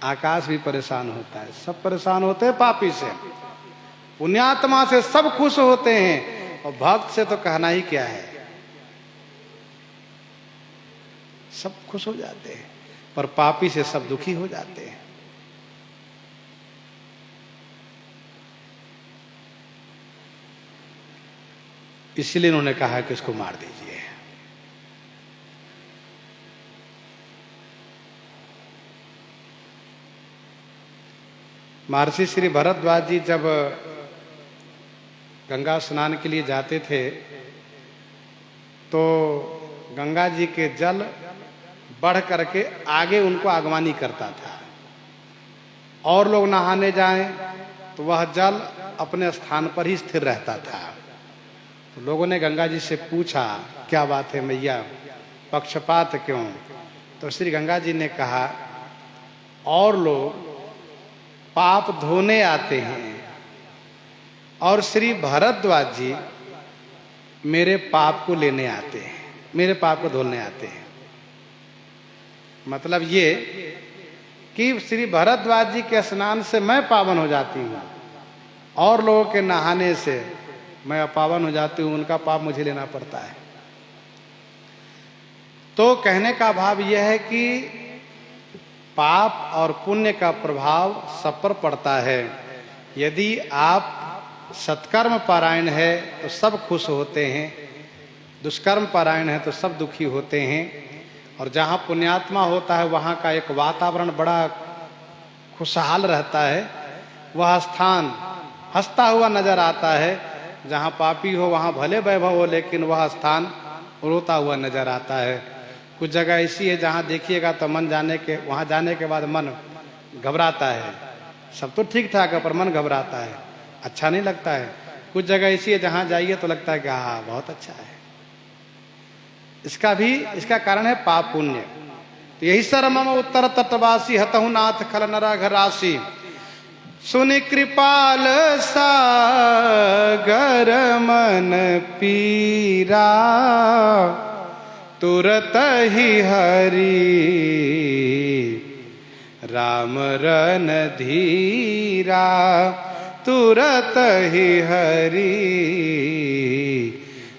आकाश भी परेशान होता है। सब परेशान होते हैं पापी से। पुण्यात्मा से सब खुश होते हैं, और भक्त से तो कहना ही क्या है, सब खुश हो जाते हैं, पर पापी से सब दुखी हो जाते हैं। इसलिए उन्होंने कहा कि इसको मार दीजिए। महर्षि श्री भरद्वाज जी जब गंगा स्नान के लिए जाते थे तो गंगा जी के जल बढ़ करके आगे उनको आगवानी करता था। और लोग नहाने जाएं तो वह जल अपने स्थान पर ही स्थिर रहता था। तो लोगों ने गंगा जी से पूछा, क्या बात है मैया, पक्षपात क्यों? तो श्री गंगा जी ने कहा, और लोग पाप धोने आते हैं और श्री भरद्वाज जी मेरे पाप को लेने आते हैं, मेरे पाप को धोने आते हैं। मतलब ये कि श्री भरद्वाज जी के स्नान से मैं पावन हो जाती हूँ और लोगों के नहाने से मैं अपावन हो जाती हूँ, उनका पाप मुझे लेना पड़ता है। तो कहने का भाव यह है कि पाप और पुण्य का प्रभाव सब पर पड़ता है। यदि आप सत्कर्म पारायण है तो सब खुश होते हैं, दुष्कर्म पारायण है तो सब दुखी होते हैं। और जहाँ पुण्यात्मा होता है वहाँ का एक वातावरण बड़ा खुशहाल रहता है, वह स्थान हंसता हुआ नजर आता है। जहाँ पापी हो वहाँ भले वैभव हो, लेकिन वह स्थान रोता हुआ नजर आता है। कुछ जगह ऐसी है जहाँ देखिएगा तो मन वहाँ जाने के बाद मन घबराता है। सब तो ठीक ठाक है पर मन घबराता है, अच्छा नहीं लगता है। कुछ जगह ऐसी है जहाँ जाइए तो लगता है कि हाँ बहुत अच्छा है। इसका कारण है पाप पुण्य। तो यही सरमम उत्तर तटवासी हतहु नाथ खल नरघ राशि, सुनि कृपाल सागर मन पीरा, तुरत ही हरि राम रन धीरा, तुरत ही हरि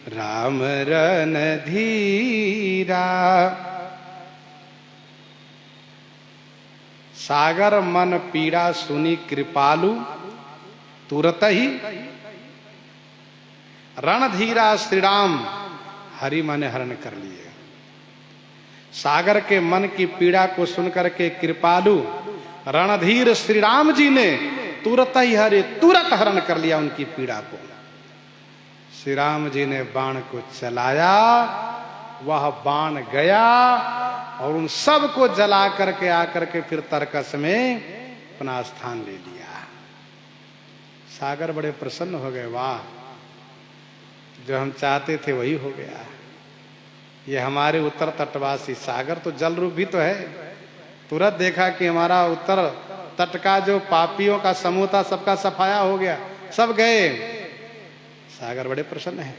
राम रन धीरा। सागर मन पीड़ा सुनी कृपालु, तुरत ही रणधीरा श्री राम हरि मन हरण कर लिए। सागर के मन की पीड़ा को सुनकर के कृपालु रणधीर श्री राम जी ने तुरंत ही तुरंत हरण कर लिया उनकी पीड़ा को। श्री राम जी ने बाण को चलाया, वह बाण गया और उन सब को जला करके आकर के फिर तरकस में अपना स्थान ले लिया। सागर बड़े प्रसन्न हो गए, वाह जो हम चाहते थे वही हो गया। ये हमारे उत्तर तटवासी सागर तो जल रूप भी तो है। तुरंत देखा कि हमारा उत्तर तट का जो पापियों का समूह था सबका सफाया हो गया, सब गए। सागर बड़े प्रसन्न है।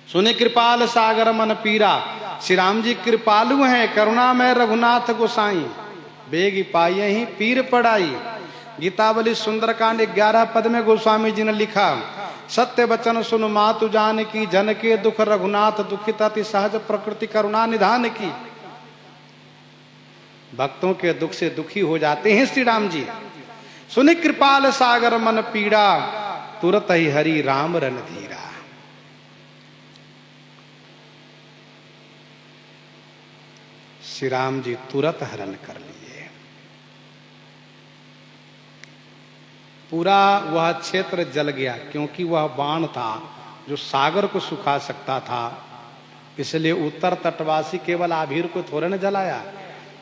सुने कृपाल सागर मन पीरा, श्री राम जी कृपालु हैं, करुणा में रघुनाथ गोसाई, बेग पाए ही पीर पड़ाई। गीतावली सुंदरकांड 11 पद में गोस्वामी जी ने लिखा, सत्य वचन सुन मातु जान की, जन के दुख रघुनाथ दुखित अति सहज प्रकृति करुणा निधान की। भक्तों के दुख से दुखी हो जाते हैं श्री राम जी। सुनि कृपाल सागर मन पीड़ा, तुरत ही हरि राम रन धीरा। श्री राम जी तुरत हरण कर लिए। पूरा वह क्षेत्र जल गया, क्योंकि वह बाण था जो सागर को सुखा सकता था। इसलिए उत्तर तटवासी केवल आभीर को थोड़े न जलाया,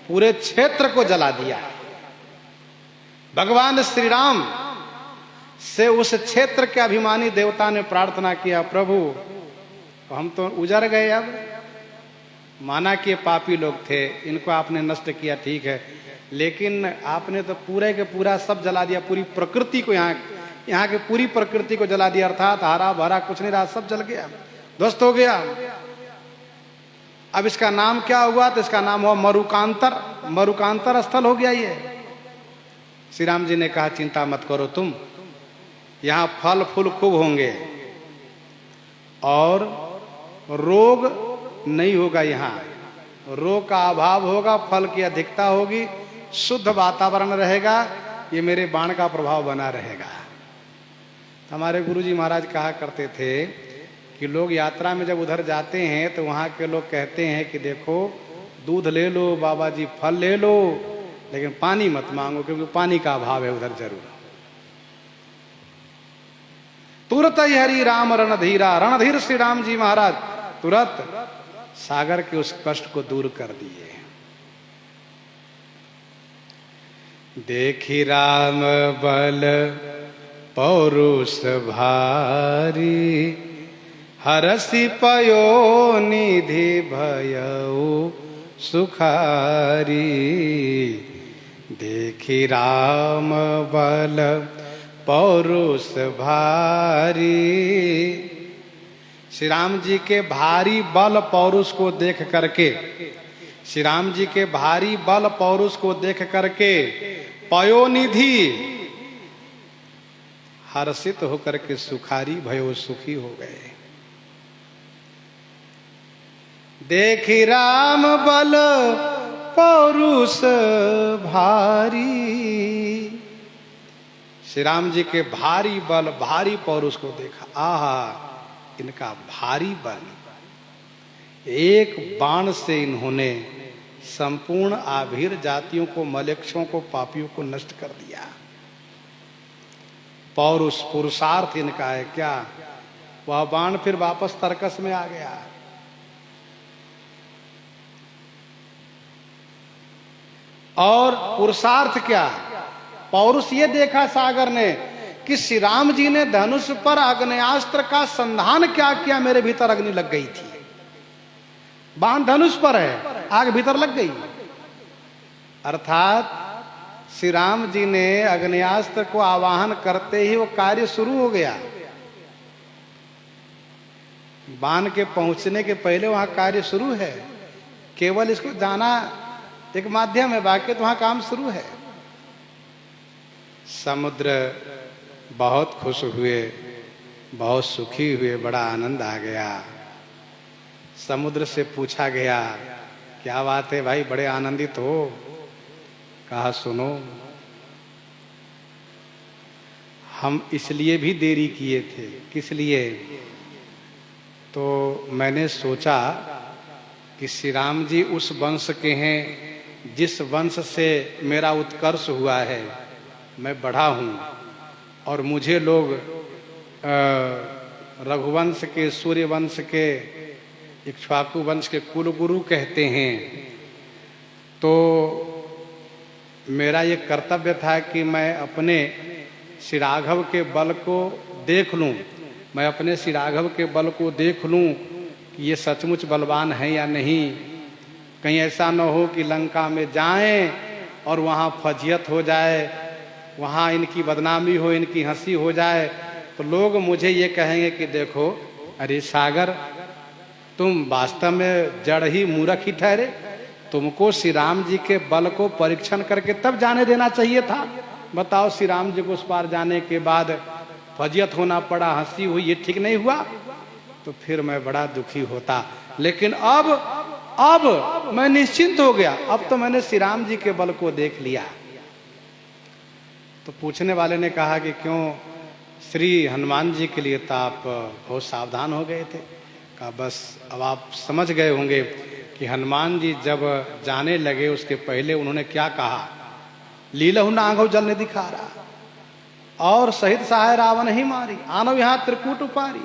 पूरे क्षेत्र को जला दिया। भगवान श्री राम से उस क्षेत्र के अभिमानी देवता ने प्रार्थना किया, प्रभु हम तो उजड़ गए, अब माना कि पापी लोग थे, इनको आपने नष्ट किया ठीक है, लेकिन आपने तो पूरे के पूरा सब जला दिया, पूरी प्रकृति को, यहाँ की पूरी प्रकृति को जला दिया। अर्थात हरा भरा कुछ नहीं रहा, सब जल गया, ध्वस्त हो गया। अब इसका नाम क्या हुआ? तो इसका नाम हुआ मरुकांतर, मरुकांतर स्थल हो गया ये। श्री राम जी ने कहा चिंता मत करो तुम, यहाँ फल फूल खूब होंगे और रोग नहीं होगा, यहाँ रोग का अभाव होगा, फल की अधिकता होगी, शुद्ध वातावरण रहेगा, ये मेरे बाण का प्रभाव बना रहेगा। हमारे गुरुजी महाराज कहा करते थे कि लोग यात्रा में जब उधर जाते हैं तो वहाँ के लोग कहते हैं कि देखो दूध ले लो बाबा जी, फल ले लो, लेकिन पानी मत मांगो, क्योंकि पानी का अभाव है उधर जरूर। तुरत ही हरि राम रणधीरा, रणधीर श्री राम जी महाराज तुरंत सागर के उस कष्ट को दूर कर दिए। देखी राम बल पौरुष भारी, हरसि पयो निधि भयउ सुखारी। देखी राम बल पौरुष भारी। श्री राम जी के भारी बल पौरुष को देख करके, श्री राम जी के भारी बल पौरुष को देख करके पयोनिधि हर्षित होकर के सुखारी भयो सुखी हो गए। देखी राम बल पौरुष भारी। श्री राम जी के भारी बल भारी पौरुष को देखा, आहा इनका भारी बल। एक बाण से इन्होंने संपूर्ण आभीर जातियों को, मलेच्छों को, पापियों को नष्ट कर दिया। पौरुष पुरुषार्थ इनका है क्या? वह बाण फिर वापस तर्कस में आ गया। और पुरुषार्थ क्या? पौरुष ये देखा सागर ने कि श्री राम जी ने धनुष पर आग्नेयास्त्र का संधान क्या किया, मेरे भीतर अग्नि लग गई थी। बाण धनुष पर है, आग भीतर लग गई। अर्थात श्री राम जी ने आग्नेयास्त्र को आवाहन करते ही वो कार्य शुरू हो गया। बाण के पहुंचने के पहले वहां कार्य शुरू है, केवल इसको जाना एक माध्यम है, बाकी तो वहां काम शुरू है। समुद्र बहुत खुश हुए, बहुत सुखी हुए, बड़ा आनंद आ गया। समुद्र से पूछा गया, क्या बात है भाई, बड़े आनंदित हो? कहा सुनो, हम इसलिए भी देरी किए थे। किस लिए? तो मैंने सोचा कि श्री राम जी उस वंश के हैं जिस वंश से मेरा उत्कर्ष हुआ है, मैं बढ़ा हूँ, और मुझे लोग रघुवंश के, सूर्यवंश के, इक्ष्वाकु वंश के कुलगुरु कहते हैं। तो मेरा ये कर्तव्य था कि मैं अपने श्री राघव के बल को देख लूं, मैं अपने श्री राघव के बल को देख लूं कि ये सचमुच बलवान है या नहीं। कहीं ऐसा न हो कि लंका में जाएं और वहाँ फजियत हो जाए, वहाँ इनकी बदनामी हो, इनकी हंसी हो जाए, तो लोग मुझे ये कहेंगे कि देखो अरे सागर, तुम वास्तव में जड़ ही मूर्ख ही ठहरे, तुमको श्री राम जी के बल को परीक्षण करके तब जाने देना चाहिए था। बताओ, श्री राम जी को उस पार जाने के बाद फजियत होना पड़ा, हंसी हुई, ये ठीक नहीं हुआ? तो फिर मैं बड़ा दुखी होता। लेकिन अब मैं निश्चिंत हो गया, अब तो मैंने श्री राम जी के बल को देख लिया। तो पूछने वाले ने कहा कि क्यों श्री हनुमान जी के लिए तो आप बहुत सावधान हो गए थे। कहा बस अब आप समझ गए होंगे कि हनुमान जी जब जाने लगे उसके पहले उन्होंने क्या कहा, लीलहु नांगो जल निधि खारा, और सहित सहाय रावण ही मारी, आनो यहाँ त्रिकूट उपारी।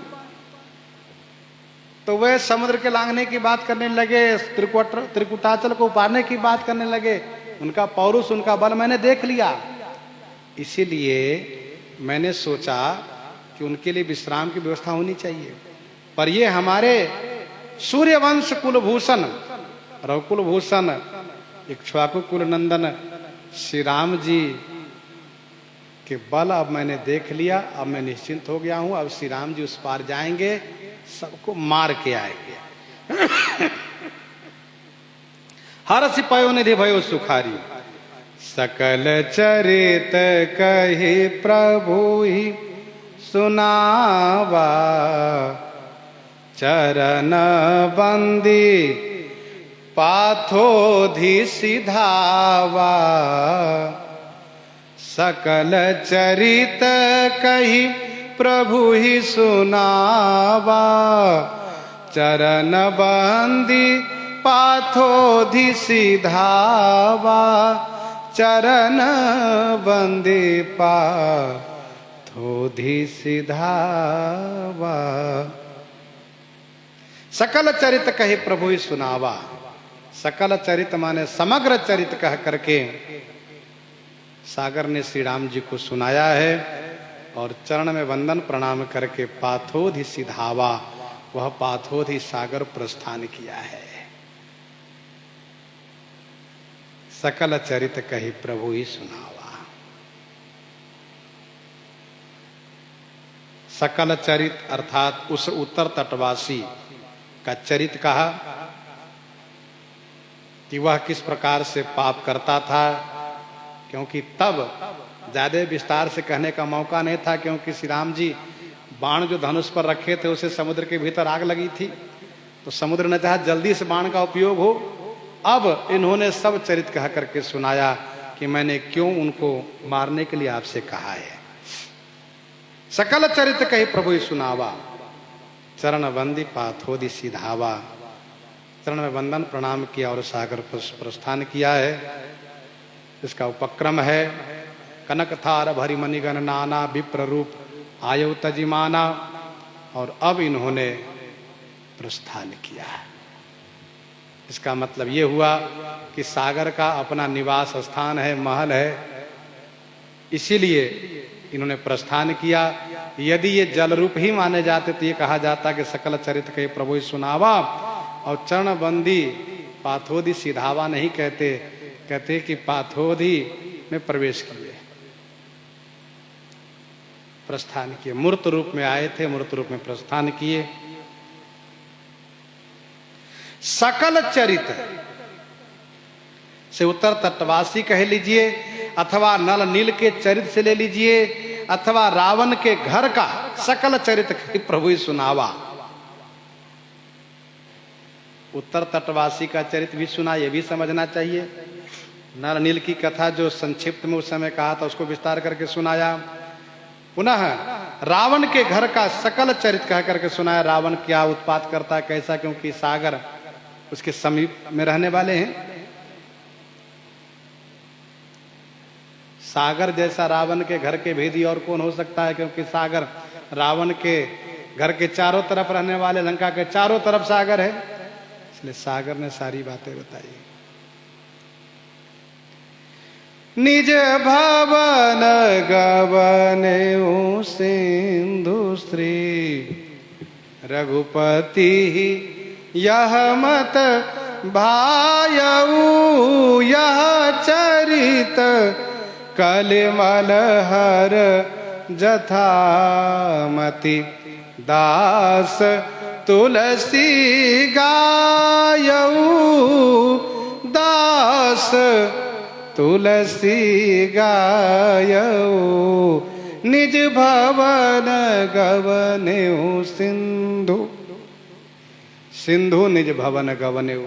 तो वे समुद्र के लांघने की बात करने लगे, त्रिकुटाचल को उपारने की बात करने लगे। उनका पौरुष, उनका बल मैंने देख लिया, इसीलिए मैंने सोचा कि उनके लिए विश्राम की व्यवस्था होनी चाहिए। पर ये हमारे सूर्यवंश कुलभूषण, रघुकुल भूषण, इक्ष्वाकु कुल नंदन श्री राम जी के बल अब मैंने देख लिया, अब मैं निश्चिंत हो गया हूं। अब श्री राम जी उस पार जाएंगे, सबको मार के आएंगे। हरसि पयोनिधि भयो सुखारी, सकल चरित कहि प्रभु ही सुनावा, चरण बंदी पाथोधि सिधावा। सकल चरित कहि प्रभु ही सुनावा, चरण बंदी पाथोधि सिधावा, चरण बंदी पाथोधि सिधावा। सकल चरित कहे प्रभु ही सुनावा। सकल चरित माने समग्र चरित कह करके सागर ने श्री राम जी को सुनाया है और चरण में वंदन प्रणाम करके पाथोधि सिधावा, वह पाथोधि सागर प्रस्थान किया है। सकल चरित कही प्रभु ही सुनावा। सकल चरित अर्थात उस उत्तर तटवासी का चरित कहा कि वह किस प्रकार से पाप करता था, क्योंकि तब ज्यादा विस्तार से कहने का मौका नहीं था, क्योंकि श्री राम जी बाण जो धनुष पर रखे थे उसे समुद्र के भीतर आग लगी थी, तो समुद्र ने चाहा जल्दी से बाण का उपयोग हो। अब इन्होंने सब चरित कह करके सुनाया कि मैंने क्यों उनको मारने के लिए आपसे कहा है। सकल चरित कही प्रभु ही सुनावा, चरण बंदी पाथोधि सिधावा, चरण में वंदन प्रणाम किया और सागर प्रस्थान किया है। इसका उपक्रम है कनक थार भरी मणिगण नाना विप्र रूप आयु तजिमाना, और अब इन्होंने प्रस्थान किया है। इसका मतलब ये हुआ कि सागर का अपना निवास स्थान है, महल है, इसीलिए इन्होंने प्रस्थान किया। यदि ये जल रूप ही माने जाते तो ये कहा जाता कि सकल चरित के प्रभु ही सुनावा, और चरण बंदी पाथोधि सिधावा नहीं कहते, कहते कि पाथोधि में प्रवेश किए, प्रस्थान किए। मूर्त रूप में आए थे, मूर्त रूप में प्रस्थान किए। सकल चरित से उत्तर तटवासी कह लीजिए, अथवा नल नील के चरित से ले लीजिए, अथवा रावण के घर का सकल चरित प्रभु ही सुनावा। उत्तर तटवासी का चरित भी सुना, यह भी समझना चाहिए। नल नील की कथा जो संक्षिप्त में उस समय कहा था उसको विस्तार करके सुनाया। पुनः रावण के घर का सकल चरित कह करके सुनाया। रावण क्या उत्पात करता, कैसा, क्योंकि सागर उसके समीप में रहने वाले हैं। सागर जैसा रावण के घर के भेदी और कौन हो सकता है, क्योंकि सागर रावण के घर के चारों तरफ रहने वाले, लंका के चारों तरफ सागर है, इसलिए सागर ने सारी बातें बताई। निज भवन गवने सिंधु श्री रघुपति यह मत भायऊ, यह चरित कलिमल हर जथामति दास तुलसी गायऊ, दास तुलसी गायऊ। निज भवन गवनेऊ सिंधु, सिंधु निज भवन गवनेऊ,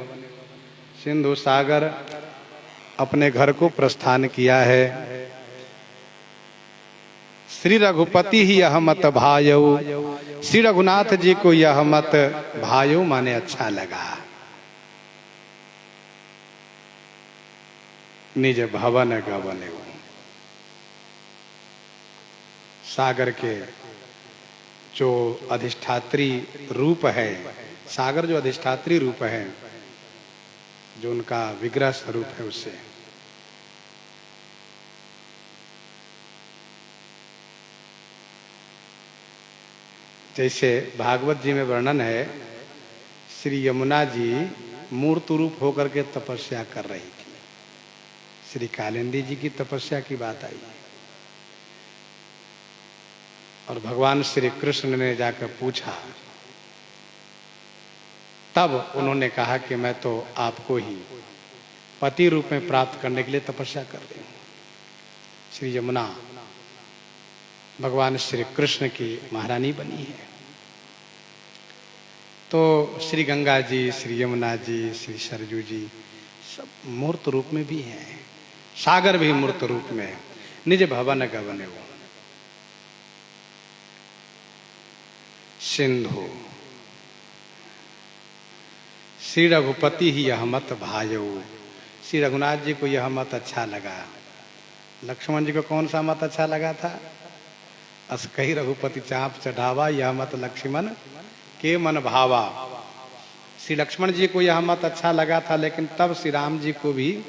सिंधु सागर अपने घर को प्रस्थान किया है। श्री रघुपति ही यह मत भायऊ, श्री रघुनाथ जी को यह मत भायऊ माने अच्छा लगा। निज भवन गवनेऊ, सागर के जो अधिष्ठात्री रूप है, सागर जो अधिष्ठात्री रूप है, जो उनका विग्रह स्वरूप है, उससे जैसे भागवत जी में वर्णन है, श्री यमुना जी मूर्त रूप होकर के तपस्या कर रही थी। श्री कालिंदी जी की तपस्या की बात आई और भगवान श्री कृष्ण ने जाकर पूछा, तब उन्होंने कहा कि मैं तो आपको ही पति रूप में प्राप्त करने के लिए तपस्या कर रही हूं। श्री यमुना भगवान श्री कृष्ण की महारानी बनी है। तो श्री गंगा जी, श्री यमुना जी, श्री सरजू जी सब मूर्त रूप में भी हैं, सागर भी मूर्त रूप में। निज भवन गवनेऊ, सिंधु श्री रघुपति ही यह मत भायऊ, श्री रघुनाथ जी को यह मत अच्छा लगा। लक्ष्मण जी को कौन सा मत अच्छा लगा था? अस कही रघुपति चाप चढ़ावा, यह मत लक्ष्मण के मन भावा। श्री लक्ष्मण जी को यह मत अच्छा लगा था, लेकिन तब श्री राम जी को भी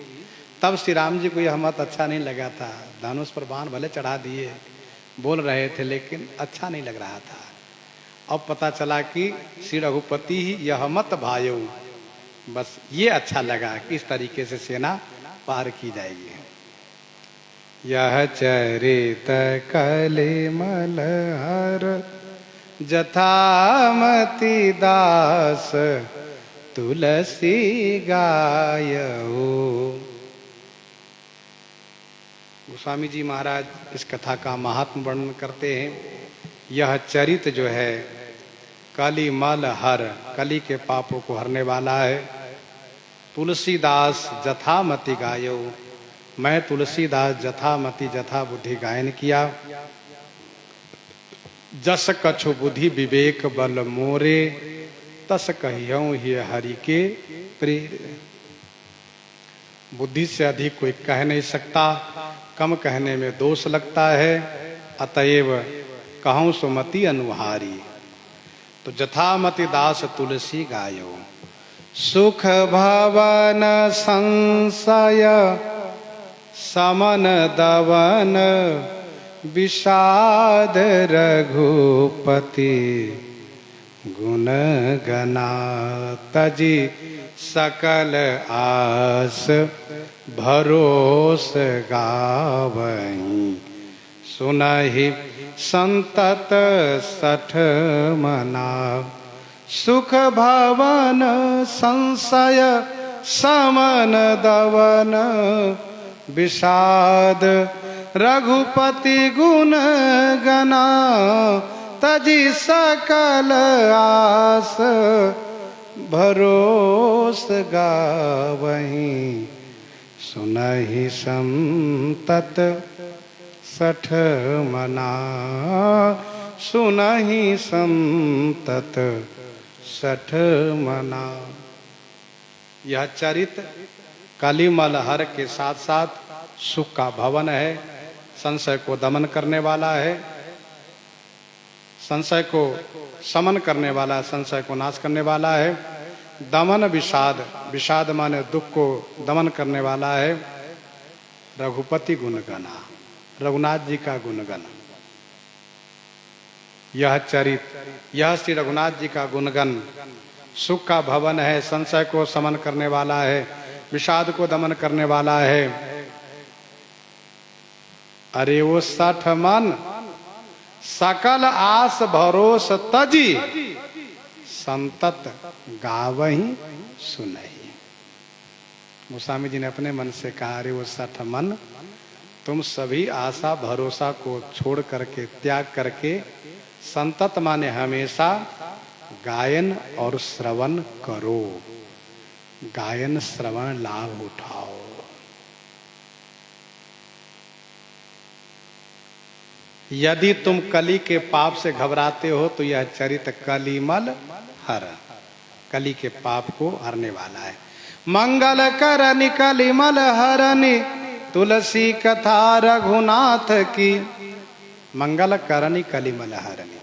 तब श्री राम जी को यह मत अच्छा नहीं लगा था। धनुष पर बाण भले चढ़ा दिए, बोल रहे थे, लेकिन अच्छा नहीं लग रहा था। अब पता चला कि श्री रघुपति ही यह मत भायो, बस ये अच्छा लगा कि इस तरीके से सेना पार की जाएगी। यह चरित कलिमल हर जथामति दास तुलसी गायऊ। गोस्वामी जी महाराज इस कथा का महात्म वर्णन करते हैं। यह चरित जो है कलिमल हर, कली के पापों को हरने वाला है। तुलसीदास जथामति गायो, मैं तुलसीदास जथामति जथा बुद्धि गायन किया। जस कछु बुद्धि विवेक बल मोरे, तस कहियऊं ही हरि के प्रेर। बुद्धि से अधिक कोई कह नहीं सकता, कम कहने में दोष लगता है, अतएव कहूं सुमति अनुहारी। तो जथामति दास तुलसी गायो। सुख भवन संशय समन दवन, विषाद रघुपति गुण गना। तजी सकल आस भरोस गावहीं, सुनहि संतत सठ मना। सुख भवन संशय समन दवन, विषाद रघुपति गुण गना। तजी सकल आस भरोस गावहीं, सुनहि संतत सठ मना। सुनहि संतत सठ मना। यह चरित कलिमल हर के साथ साथ सुख का भवन है, संशय को दमन करने वाला है, संशय को समन करने वाला है, संशय को नाश करने वाला है। दमन विषाद, विषाद माने दुख को दमन करने वाला है। रघुपति गुणगना, रघुनाथ जी का गुणगन। यह चरित, यह श्री रघुनाथ जी का गुणगन सुख का भवन है, संशय को समन करने वाला है, विषाद को दमन करने वाला है। अरे वो सठ मन सकल आस भरोस तजी, संतत गावहीं सुनहि। गोस्वामी जी ने अपने मन से कहा, अरे वो सठ मन, तुम सभी आशा भरोसा को छोड़ करके, त्याग करके, संतत माने हमेशा गायन और श्रवण करो। गायन श्रवण लाभ उठाओ। यदि तुम कली के पाप से घबराते हो तो यह चरित कलिमल हर, कली के पाप को हरने वाला है। मंगल करनि कलिमल हरनि, तुलसी कथा रघुनाथ की। मंगल करनि कलिमल हरनि,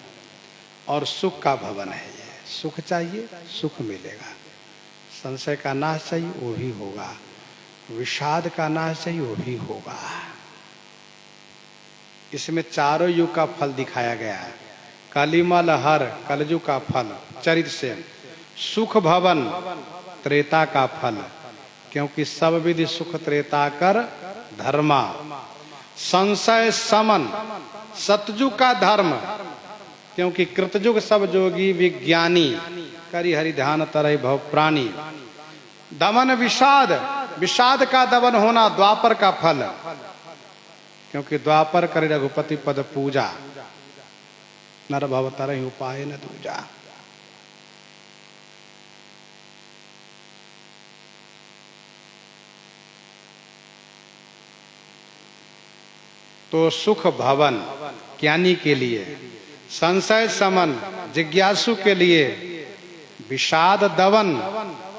और सुख का भवन है ये। सुख चाहिए, सुख मिलेगा। संशय का नाश चाहिए, वो भी होगा। विषाद का नाश चाहिए, वो भी होगा। इसमें चारों युग का फल दिखाया गया है। कलिमल हर, कलयुग का फल चरित से। सुख भवन, त्रेता का फल, क्योंकि सब विधि सुख त्रेता कर धर्मा। संशय समन, सतयुग का धर्म, क्योंकि कृतयुग सब जोगी विज्ञानी। करि हरि ध्यान तरहि भव प्राणी। दमन विषाद, विषाद का दमन होना द्वापर का फल, क्योंकि द्वापर करे रघुपति पद पूजा। नर भव तरहि उपाय न दूजा। तो सुख भवन ज्ञानी के लिए, संशय समन जिज्ञासु के लिए, विषाद दवन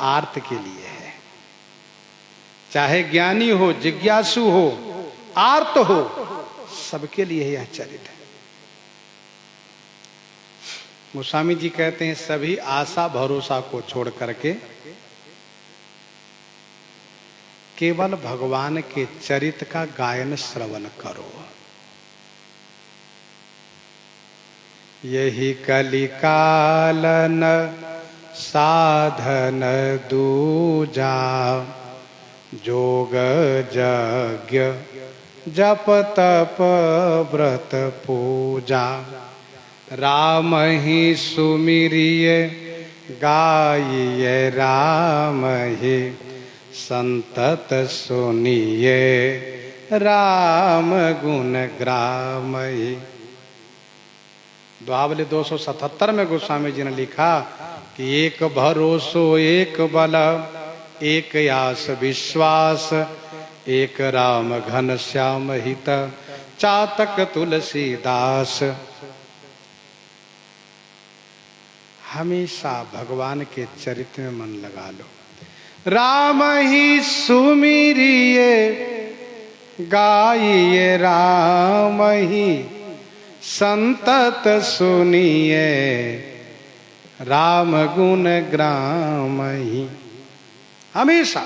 आर्त के लिए है। चाहे ज्ञानी हो, जिज्ञासु हो, आर्त हो, सबके लिए यह चरित है। गोस्वामी जी कहते हैं सभी आशा भरोसा को छोड़ करके केवल भगवान के चरित्र का गायन श्रवण करो। यही कलिकालन साधन दूजा, जोग यज्ञ जप तप व्रत पूजा। राम ही सुमिरिय गाइए राम ही, संतत सुनिए राम गुण ग्राम ही। दुआवली 277 में गोस्वामी जी ने लिखा कि एक भरोसो एक बल, एक आस विश्वास, एक राम घन श्याम हित, चातक तुलसीदास। हमेशा भगवान के चरित्र में मन लगा लो। राम ही सुमिरिए गाइए राम ही, संतत सुनिए राम गुण ग्राम ही। हमेशा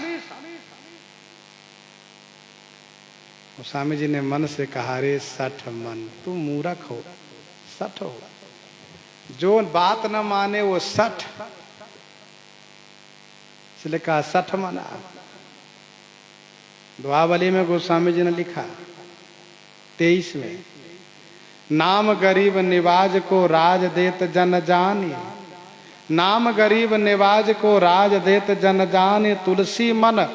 स्वामी जी ने मन से कहा, रे सठ मन, तू मूर्ख हो, सठ हो, जो बात न माने वो सठ, इसलिए कहा सठ मना। दुआवली में गोस्वामी जी ने लिखा 23 में, नाम गरीब निवाज को राज देत जन जानी, नाम गरीब निवाज को राज देत जन जानी, तुलसी मन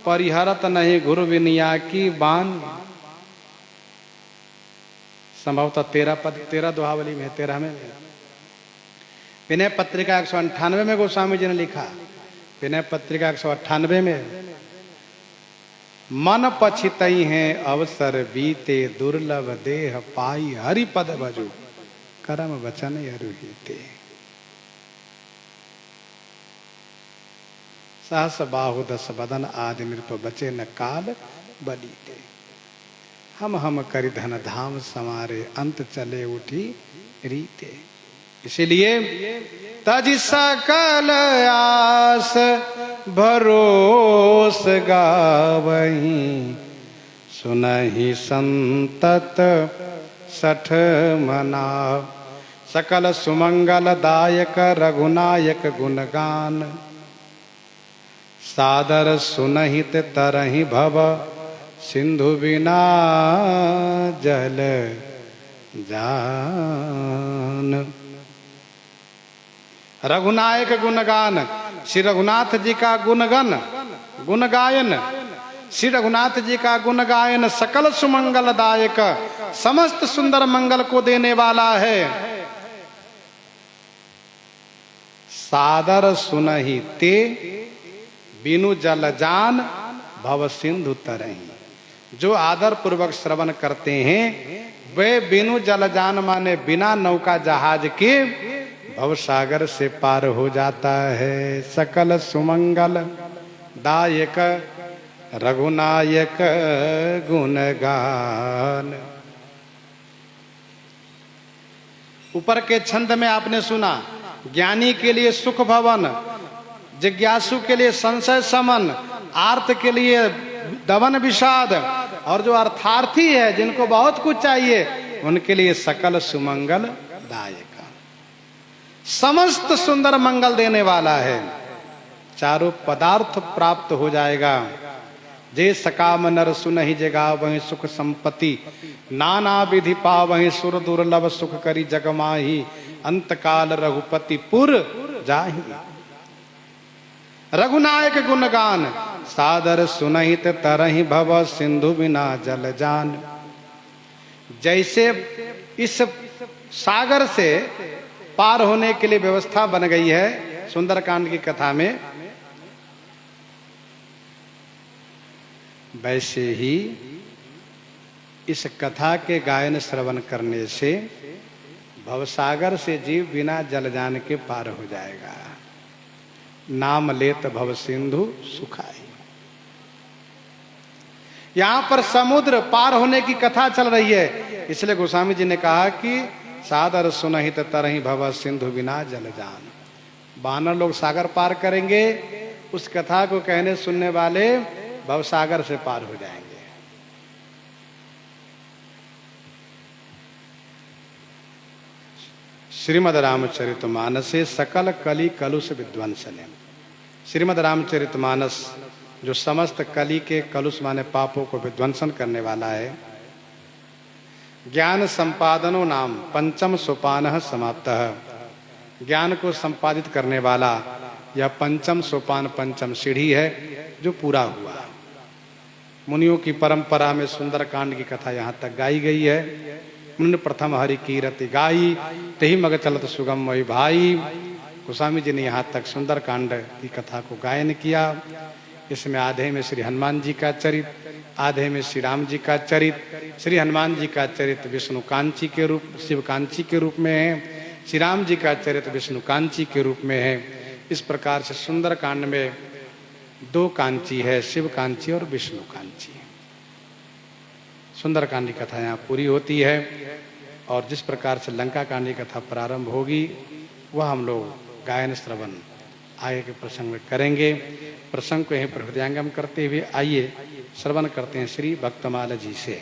परिहरत नहीं घुर विनिया की बान। संभवतः 13 पद 13 दुआवली में 13 में। विनय पत्रिका 198 में गोस्वामी जी ने लिखा, विनय पत्रिका 198 में, मन पछितई हैं अवसर बीते, दुर्लभ देह पाई हरि पद भजो, कर्म वचन अरुहिते। सहस बाहु दस बदन आदि नृप बचे न काल बलीते। हम करि धन धाम समारे, अंत चले उठी रीते। इसीलिए तज सकल आस भरोस गावहीं, सुनहि संतत सठ मना। सकल सुमंगल दायक रघुनायक गुणगान, सादर सुनहित तरहि भव सिंधु बिना जल जान। रघुनायक गुणगान, श्री रघुनाथ जी का गुणगन गुण गायन, श्री रघुनाथ जी का गुण गायन सकल सुमंगल दायक, समस्त सुंदर मंगल को देने वाला है। सादर सुनहि ते बिनु जल जान, भव सिंधु तरहि। जो आदर पूर्वक श्रवण करते हैं वे बिनु जल जान माने बिना नौका जहाज के भव सागर से पार हो जाता है। सकल सुमंगल दायक रघुनायक गुणगान। ऊपर के छंद में आपने सुना, ज्ञानी के लिए सुख भवन, जिज्ञासु के लिए संशय समन, आर्त के लिए दमन विषाद, और जो अर्थार्थी है जिनको बहुत कुछ चाहिए उनके लिए सकल सुमंगल दायक, समस्त सुंदर मंगल देने वाला है। चारों पदार्थ प्राप्त हो जाएगा। जे सकाम नर सुनहि जगा वहीं सुख संपत्ति, नाना विधि पा वहीं सुर दुर्लभ सुख करी जगमाही, अंतकाल रघुपति पुर जाहि। रघुनायक गुणगान, सादर सुनहित तरहि भव सिंधु बिना जल जान। जैसे इस सागर से पार होने के लिए व्यवस्था बन गई है सुंदरकांड की कथा में, वैसे ही इस कथा के गायन श्रवण करने से भवसागर से जीव बिना जल जान के पार हो जाएगा। नाम लेत भव सिंधु सुखाई। यहां पर समुद्र पार होने की कथा चल रही है, इसलिए गोस्वामी जी ने कहा कि सादर सुनहित तरहि भव सिंधु बिना जल जान। वानर लोग सागर पार करेंगे, उस कथा को कहने सुनने वाले भवसागर से पार हो जाएंगे। श्रीमद् रामचरितमानसे सकल कली कलुष विध्वंसने। श्रीमद् रामचरितमानस जो समस्त कली के कलुष माने पापों को विध्वंसन करने वाला है। ज्ञान संपादनो नाम पंचम सोपान समाप्तः। ज्ञान को संपादित करने वाला यह पंचम सोपान, पंचम सीढ़ी है जो पूरा हुआ। मुनियों की परंपरा में सुंदरकांड की कथा यहाँ तक गाई गई है। मुनि प्रथम हरि कीरति गाई, तेहि मग चलत सुगम मोहि भाई। गोस्वामी जी ने यहाँ तक सुंदरकांड की कथा को गायन किया। इसमें आधे में श्री हनुमान जी का चरित, आधे में श्री राम जी का चरित। श्री हनुमान जी का चरित विष्णु कांची के रूप, शिव कांची के रूप में है। श्री राम जी का चरित विष्णु कांची के रूप में है। इस प्रकार से सुंदरकांड में दो कांची है, शिव कांची और विष्णु कांची। सुंदरकांड की कथा यहाँ पूरी होती है और जिस प्रकार से लंका कांड की कथा प्रारंभ होगी वह हम लोग गायन श्रवण आगे के प्रसंग में करेंगे। प्रसंग को यहीं पर हृदयंगम करते हुए आइए श्रवण करते हैं श्री भक्तमाला जी से।